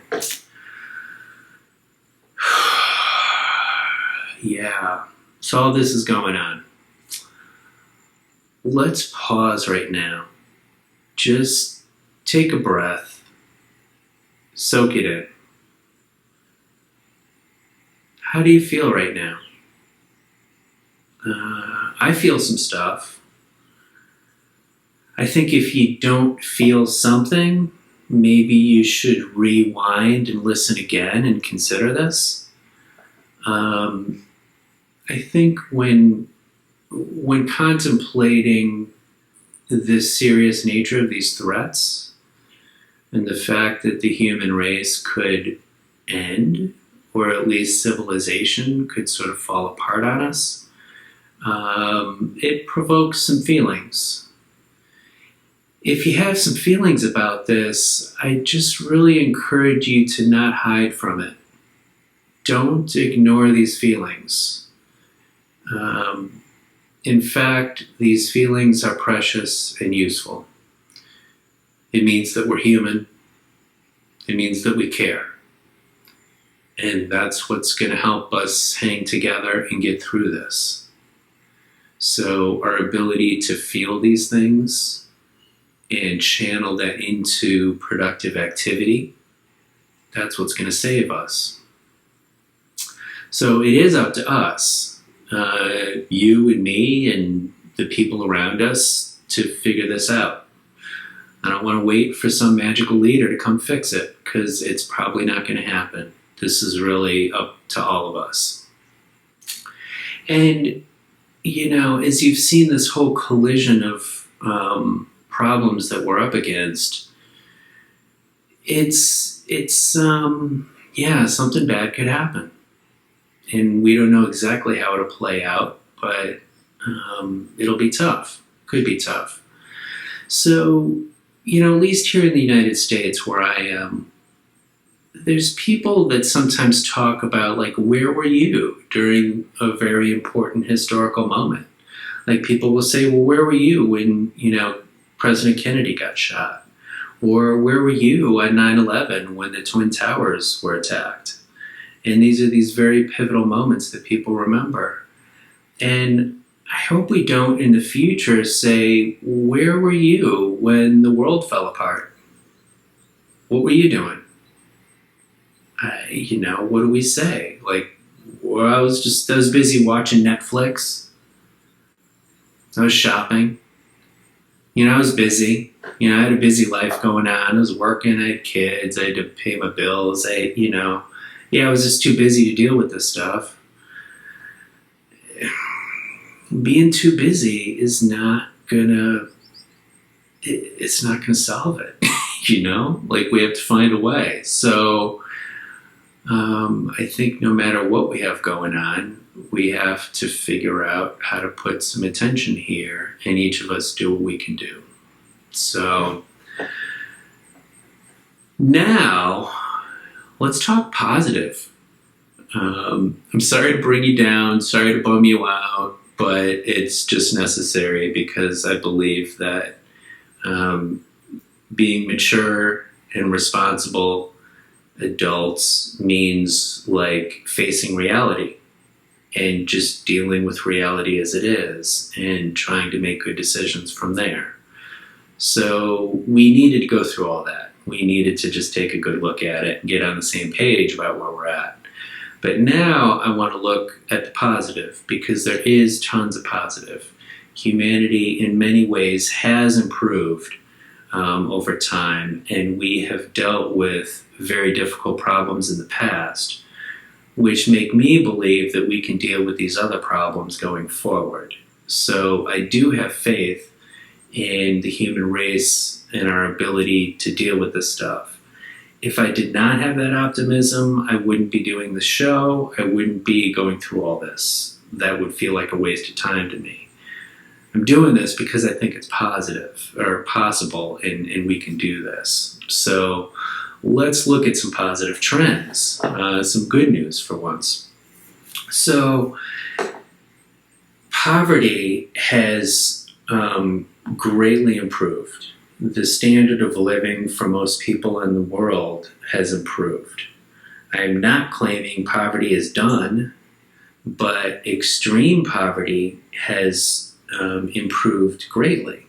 so all this is going on. Let's pause right now. Just take a breath. Soak it in. How do you feel right now? I feel some stuff. I think if you don't feel something, maybe you should rewind and listen again and consider this. I think when contemplating the serious nature of these threats and the fact that the human race could end, or at least civilization could sort of fall apart on us, it provokes some feelings. If you have some feelings about this, I just really encourage you to not hide from it. Don't ignore these feelings. In fact, these feelings are precious and useful. It means that we're human. It means that we care. And that's what's going to help us hang together and get through this. So our ability to feel these things and channel that into productive activity, that's what's going to save us. So it is up to us, you and me and the people around us, to figure this out. I don't want to wait for some magical leader to come fix it, because it's probably not going to happen. This is really up to all of us. And, as you've seen this whole collision of problems that we're up against, something bad could happen. And we don't know exactly how it'll play out, but it'll be tough. Could be tough. So, at least here in the United States where I am, there's people that sometimes talk about, like, where were you during a very important historical moment? Like, people will say, well, where were you when, President Kennedy got shot? Or where were you on 9/11 when the Twin Towers were attacked? And these are these very pivotal moments that people remember. And I hope we don't in the future say, where were you when the world fell apart? What were you doing? What do we say? Like, well, I was busy watching Netflix. I was shopping. I was busy. I had a busy life going on. I was working, I had kids, I had to pay my bills. I was just too busy to deal with this stuff. Being too busy is not gonna solve it. Like, we have to find a way. So I think no matter what we have going on, we have to figure out how to put some attention here, and each of us do what we can do. So now let's talk positive. I'm sorry to bring you down, sorry to bum you out, but it's just necessary, because I believe that being mature and responsible adults means, like, facing reality and just dealing with reality as it is and trying to make good decisions from there. So we needed to go through all that. We needed to just take a good look at it and get on the same page about where we're at. But now I want to look at the positive, because there is tons of positive. Humanity in many ways has improved over time, and we have dealt with very difficult problems in the past, which make me believe that we can deal with these other problems going forward. So I do have faith in the human race and our ability to deal with this stuff. If I did not have that optimism, I wouldn't be doing the show. I wouldn't be going through all this. That would feel like a waste of time to me. I'm doing this because I think it's positive or possible, and we can do this. So let's look at some positive trends, some good news for once. So poverty has greatly improved. The standard of living for most people in the world has improved. I'm not claiming poverty is done, but extreme poverty has improved greatly.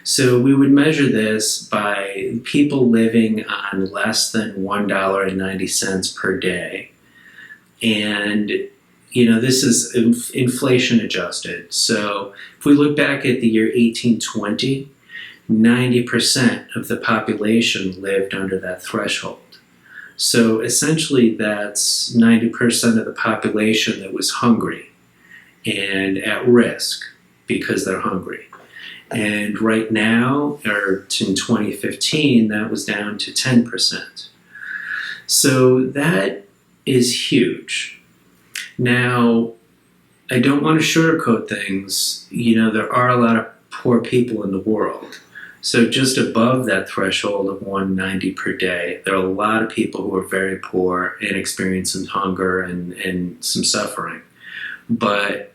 So we would measure this by people living on less than $1.90 per day. And, this is inflation adjusted. So if we look back at the year 1820, 90% of the population lived under that threshold. So essentially that's 90% of the population that was hungry and at risk because they're hungry. And right now, or in 2015, that was down to 10%. So that is huge. Now, I don't want to sugarcoat things. There are a lot of poor people in the world. So just above that threshold of 190 per day, there are a lot of people who are very poor and experiencing hunger and some suffering. But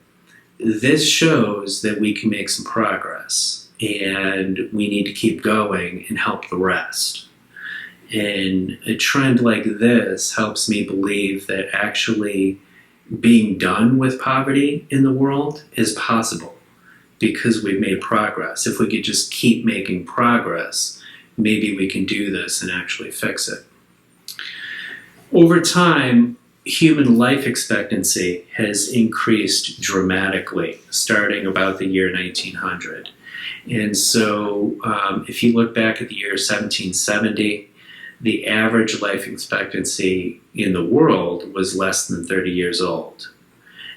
this shows that we can make some progress, and we need to keep going and help the rest. And a trend like this helps me believe that actually being done with poverty in the world is possible, because we've made progress. If we could just keep making progress, maybe we can do this and actually fix it. Over time, human life expectancy has increased dramatically, starting about the year 1900. And so if you look back at the year 1770, the average life expectancy in the world was less than 30 years old.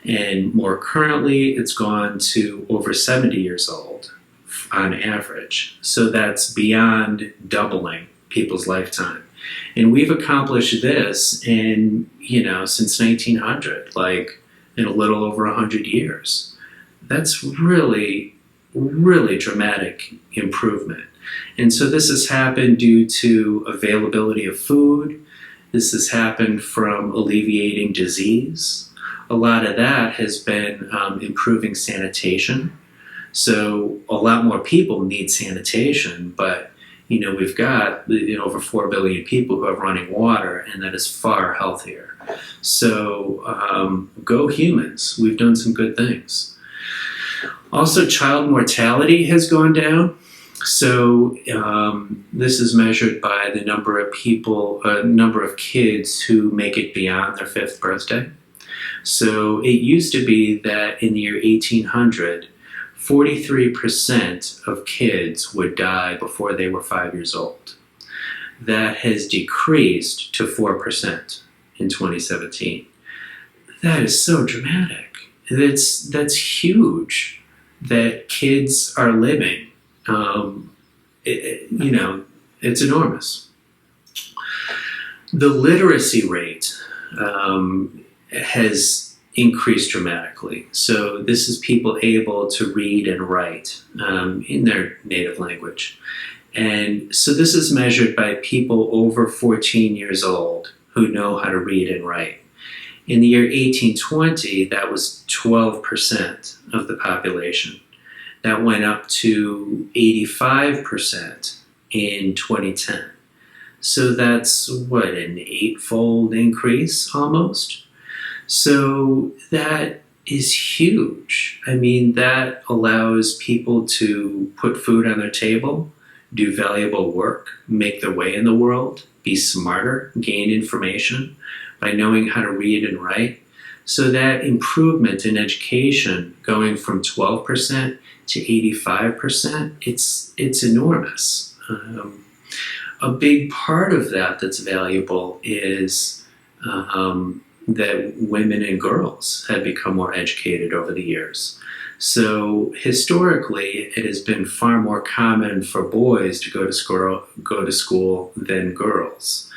And more currently, it's gone to over 70 years old on average. So that's beyond doubling people's lifetime. And we've accomplished this since 1900, like in a little over 100 years. That's really, really dramatic improvement. And so this has happened due to availability of food. This has happened from alleviating disease. A lot of that has been improving sanitation. So a lot more people need sanitation, but we've got over 4 billion people who have running water, and that is far healthier. So go humans. We've done some good things. Also, child mortality has gone down. So this is measured by the number of kids who make it beyond their 5th birthday. So it used to be that in the year 1800, 43% of kids would die before they were 5 years old. That has decreased to 4% in 2017. That is so dramatic. That's huge that kids are living. It's enormous. The literacy rate has increased dramatically. So this is people able to read and write in their native language. And so this is measured by people over 14 years old who know how to read and write. In the year 1820, that was 12% of the population. That went up to 85% in 2010. So that's an 8-fold increase almost. So that is huge. I mean, that allows people to put food on their table, do valuable work, make their way in the world, be smarter, gain information by knowing how to read and write. So that improvement in education going from 12% to 85%, it's enormous. A big part of that that's valuable is that women and girls have become more educated over the years. So historically, it has been far more common for boys to go to school than girls.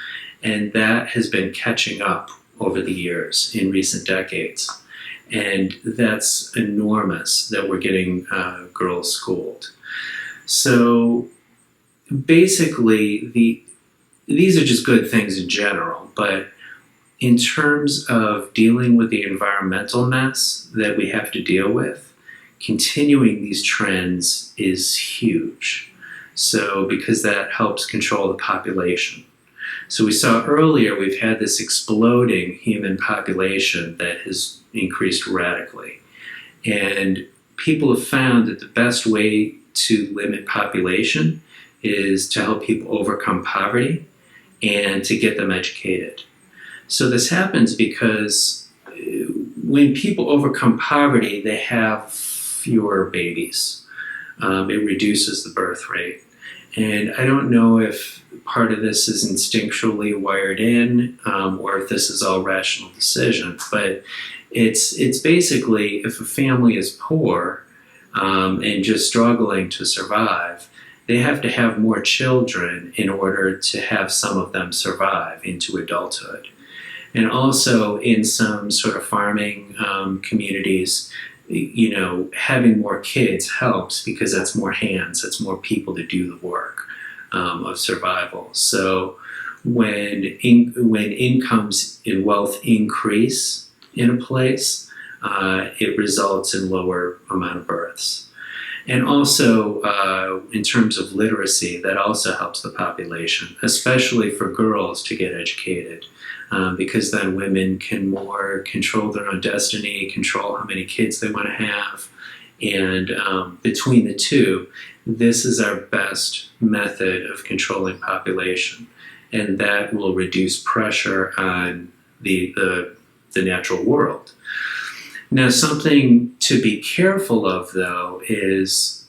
And that has been catching up over the years in recent decades. And that's enormous that we're getting girls schooled. So basically, these are just good things in general, but in terms of dealing with the environmental mess that we have to deal with, continuing these trends is huge. So because that helps control the population. So we saw earlier we've had this exploding human population that has increased radically. And people have found that the best way to limit population is to help people overcome poverty and to get them educated. So this happens because when people overcome poverty, they have fewer babies. It reduces the birth rate. And I don't know if part of this is instinctually wired in or if this is all rational decision, but it's basically if a family is poor and just struggling to survive, they have to have more children in order to have some of them survive into adulthood. And also in some sort of farming communities, having more kids helps because that's more hands, that's more people to do the work of survival. So when incomes and wealth increase in a place, it results in lower amount of births. And also, in terms of literacy, that also helps the population, especially for girls to get educated, because then women can more control their own destiny, control how many kids they want to have. And between the two, this is our best method of controlling population. And that will reduce pressure on the natural world. Now, something to be careful of, though, is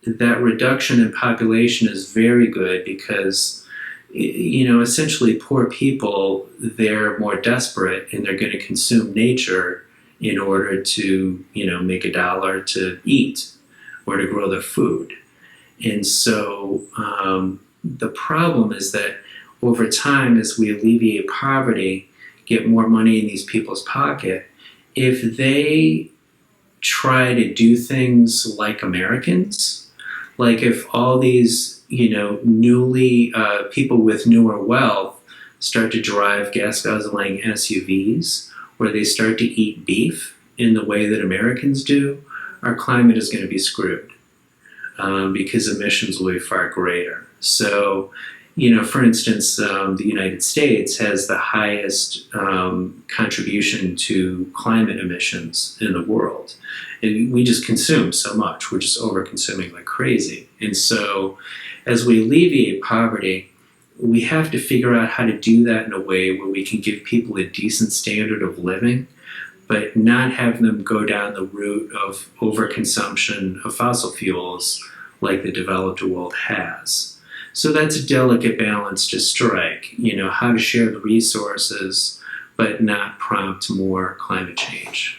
that reduction in population is very good because, essentially poor people, they're more desperate and they're going to consume nature in order to, make a dollar to eat or to grow their food. And so the problem is that over time, as we alleviate poverty, get more money in these people's pocket, if they try to do things like Americans, like if all these, newly people with newer wealth start to drive gas guzzling SUVs, or they start to eat beef in the way that Americans do, our climate is going to be screwed because emissions will be far greater. So, for instance, the United States has the highest contribution to climate emissions in the world. And we just consume so much. We're just over-consuming like crazy. And so as we alleviate poverty, we have to figure out how to do that in a way where we can give people a decent standard of living, but not have them go down the route of overconsumption of fossil fuels like the developed world has. So that's a delicate balance to strike, how to share the resources, but not prompt more climate change.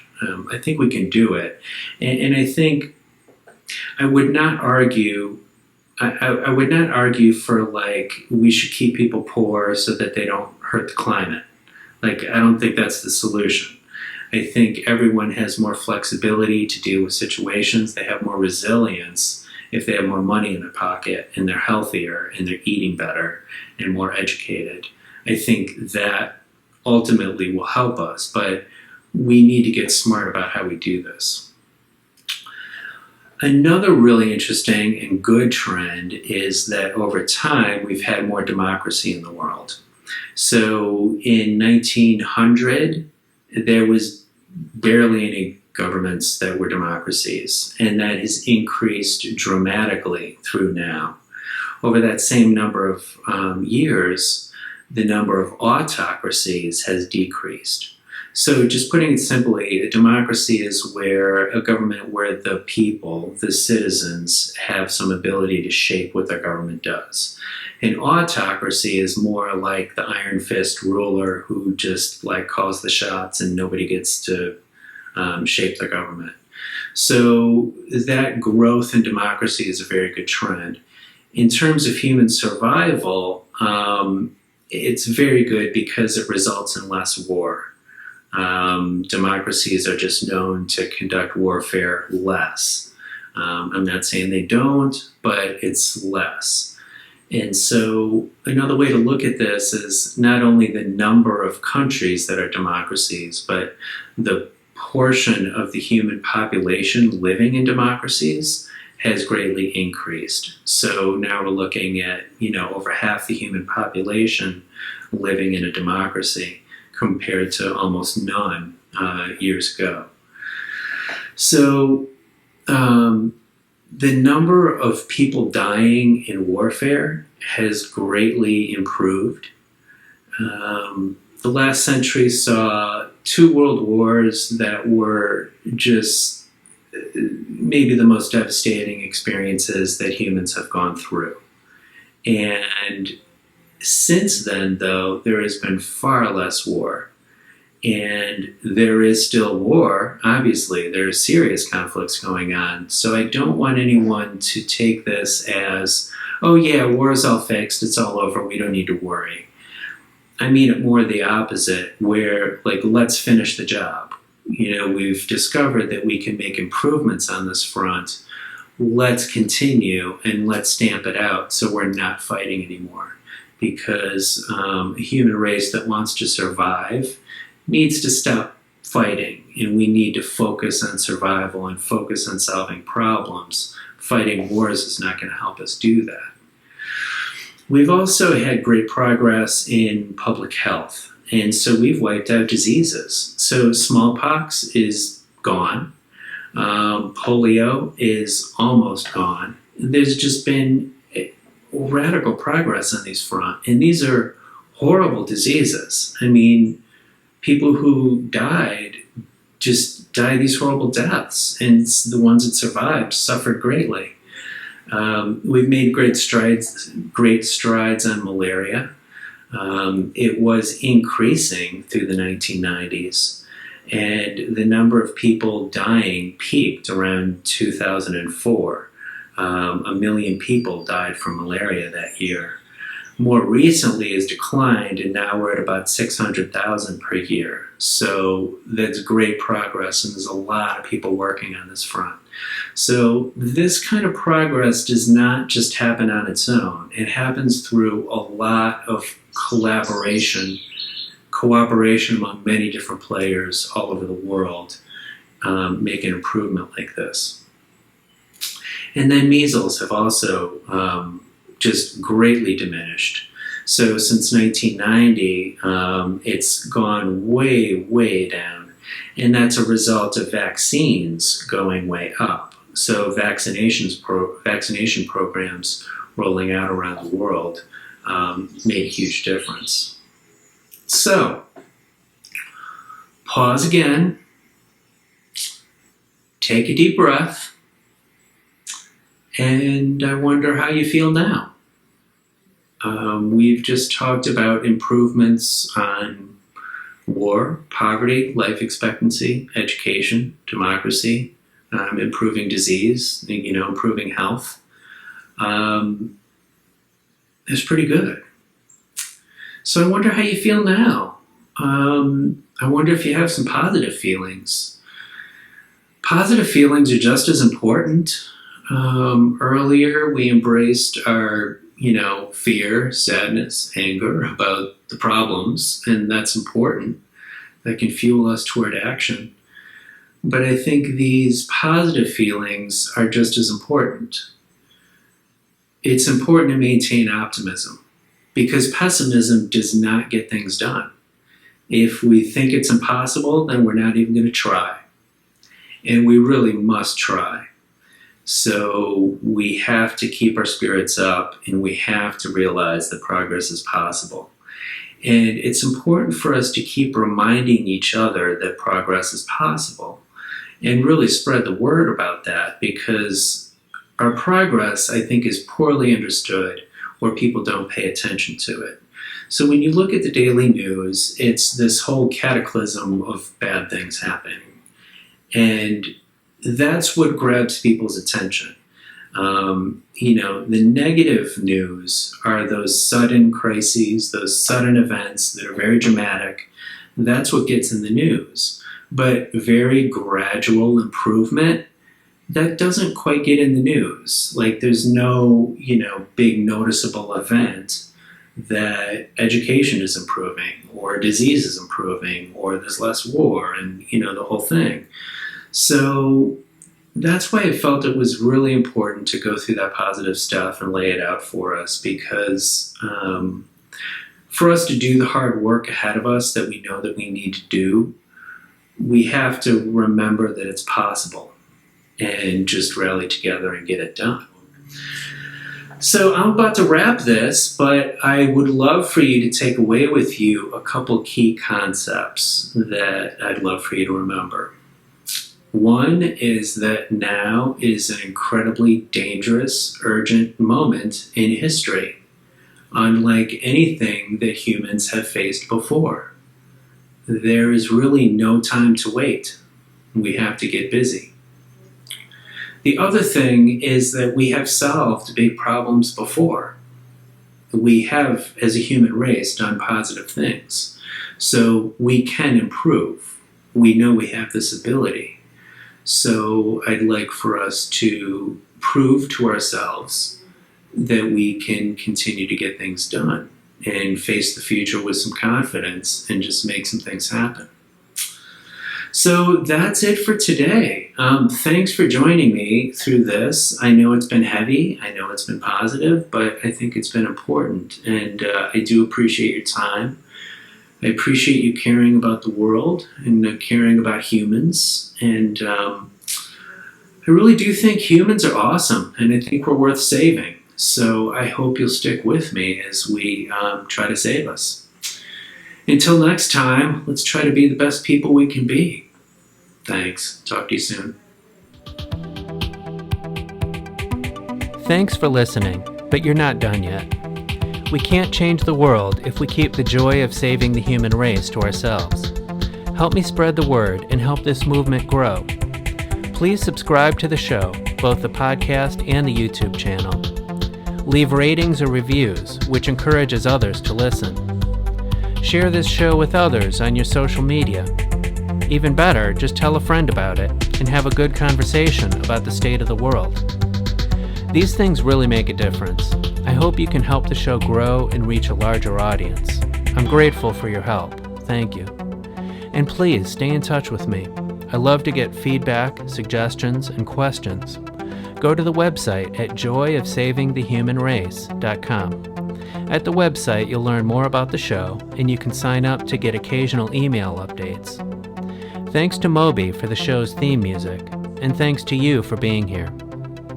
I think we can do it. And I think I would not argue, I would not argue for we should keep people poor so that they don't hurt the climate. I don't think that's the solution. I think everyone has more flexibility to deal with situations. They have more resilience if they have more money in their pocket and they're healthier and they're eating better and more educated. I think that ultimately will help us, but we need to get smart about how we do this. Another really interesting and good trend is that over time we've had more democracy in the world. So in 1900, there was barely any governments that were democracies, and that has increased dramatically through now. Over that same number of years, the number of autocracies has decreased. So just putting it simply, a democracy is where a government where the people, the citizens, have some ability to shape what their government does. An autocracy is more like the iron fist ruler who just calls the shots and nobody gets to shape the government. So that growth in democracy is a very good trend. In terms of human survival, it's very good because it results in less war. Democracies are just known to conduct warfare less. I'm not saying they don't, but it's less. And so another way to look at this is not only the number of countries that are democracies, but the portion of the human population living in democracies has greatly increased. So now we're looking at, over half the human population living in a democracy compared to almost none years ago. So the number of people dying in warfare has greatly improved. The last century saw 2 world wars that were just maybe the most devastating experiences that humans have gone through. And since then, though, there has been far less war. And there is still war, obviously. There are serious conflicts going on. So I don't want anyone to take this as, oh yeah, war is all fixed, it's all over, we don't need to worry. I mean it more the opposite, where, like, let's finish the job. We've discovered that we can make improvements on this front. Let's continue and let's stamp it out so we're not fighting anymore. Because a human race that wants to survive needs to stop fighting, and we need to focus on survival and focus on solving problems. Fighting wars is not going to help us do that. We've also had great progress in public health, and so we've wiped out diseases. So smallpox is gone. Polio is almost gone. There's just been radical progress on these fronts, and these are horrible diseases. I mean, people who died just died these horrible deaths, and the ones that survived suffered greatly. We've made great strides on malaria. It was increasing through the 1990s, and the number of people dying peaked around 2004. 1 million people died from malaria that year. More recently has declined, and now we're at about 600,000 per year. So that's great progress, and there's a lot of people working on this front. So this kind of progress does not just happen on its own. It happens through a lot of cooperation among many different players all over the world make an improvement like this. And then measles have also just greatly diminished. So since 1990, it's gone way, way down. And that's a result of vaccines going way up. So vaccination programs rolling out around the world made a huge difference. So, pause again, take a deep breath, and I wonder how you feel now. We've just talked about improvements on war, poverty, life expectancy, education, democracy, improving disease, improving health. It's pretty good. So I wonder how you feel now. I wonder if you have some positive feelings. Positive feelings are just as important. Earlier, we embraced our, fear, sadness, anger about the problems, and that's important. That can fuel us toward action. But I think these positive feelings are just as important. It's important to maintain optimism, because pessimism does not get things done. If we think it's impossible, then we're not even going to try. And we really must try. So we have to keep our spirits up, and we have to realize that progress is possible. And it's important for us to keep reminding each other that progress is possible, and really spread the word about that, because our progress, I think, is poorly understood, or people don't pay attention to it. So when you look at the daily news, it's this whole cataclysm of bad things happening. And that's what grabs people's attention. The negative news are those sudden crises, those sudden events that are very dramatic. That's what gets in the news. But very gradual improvement, that doesn't quite get in the news. Like, there's no, big noticeable event that education is improving, or disease is improving, or there's less war, and, the whole thing. So that's why I felt it was really important to go through that positive stuff and lay it out for us, because for us to do the hard work ahead of us that we know that we need to do, we have to remember that it's possible and just rally together and get it done. So I'm about to wrap this, but I would love for you to take away with you a couple key concepts that I'd love for you to remember. One is that now is an incredibly dangerous, urgent moment in history, unlike anything that humans have faced before. there is really no time to wait. We have to get busy. The other thing is that we have solved big problems before. We have, as a human race, done positive things. So we can improve. We know we have this ability. So I'd like for us to prove to ourselves that we can continue to get things done and face the future with some confidence and just make some things happen. So that's it for today. Thanks for joining me through this. I know it's been heavy. I know it's been positive, but I think it's been important. And I do appreciate your time. I appreciate you caring about the world and caring about humans. And I really do think humans are awesome, and I think we're worth saving. So I hope you'll stick with me as we try to save us. Until next time, let's try to be the best people we can be. Thanks. Talk to you soon. Thanks for listening, but you're not done yet. We can't change the world if we keep the joy of saving the human race to ourselves. Help me spread the word and help this movement grow. Please subscribe to the show, both the podcast and the YouTube channel. Leave ratings or reviews, which encourages others to listen. Share this show with others on your social media. Even better, just tell a friend about it and have a good conversation about the state of the world. These things really make a difference. I hope you can help the show grow and reach a larger audience. I'm grateful for your help. Thank you. And please stay in touch with me. I love to get feedback, suggestions, and questions. Go to the website at joyofsavingthehumanrace.com. At the website, you'll learn more about the show, and you can sign up to get occasional email updates. Thanks to Moby for the show's theme music, and thanks to you for being here.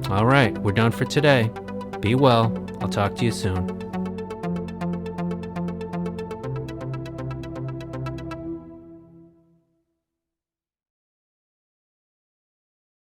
All right, we're done for today. Be well. I'll talk to you soon.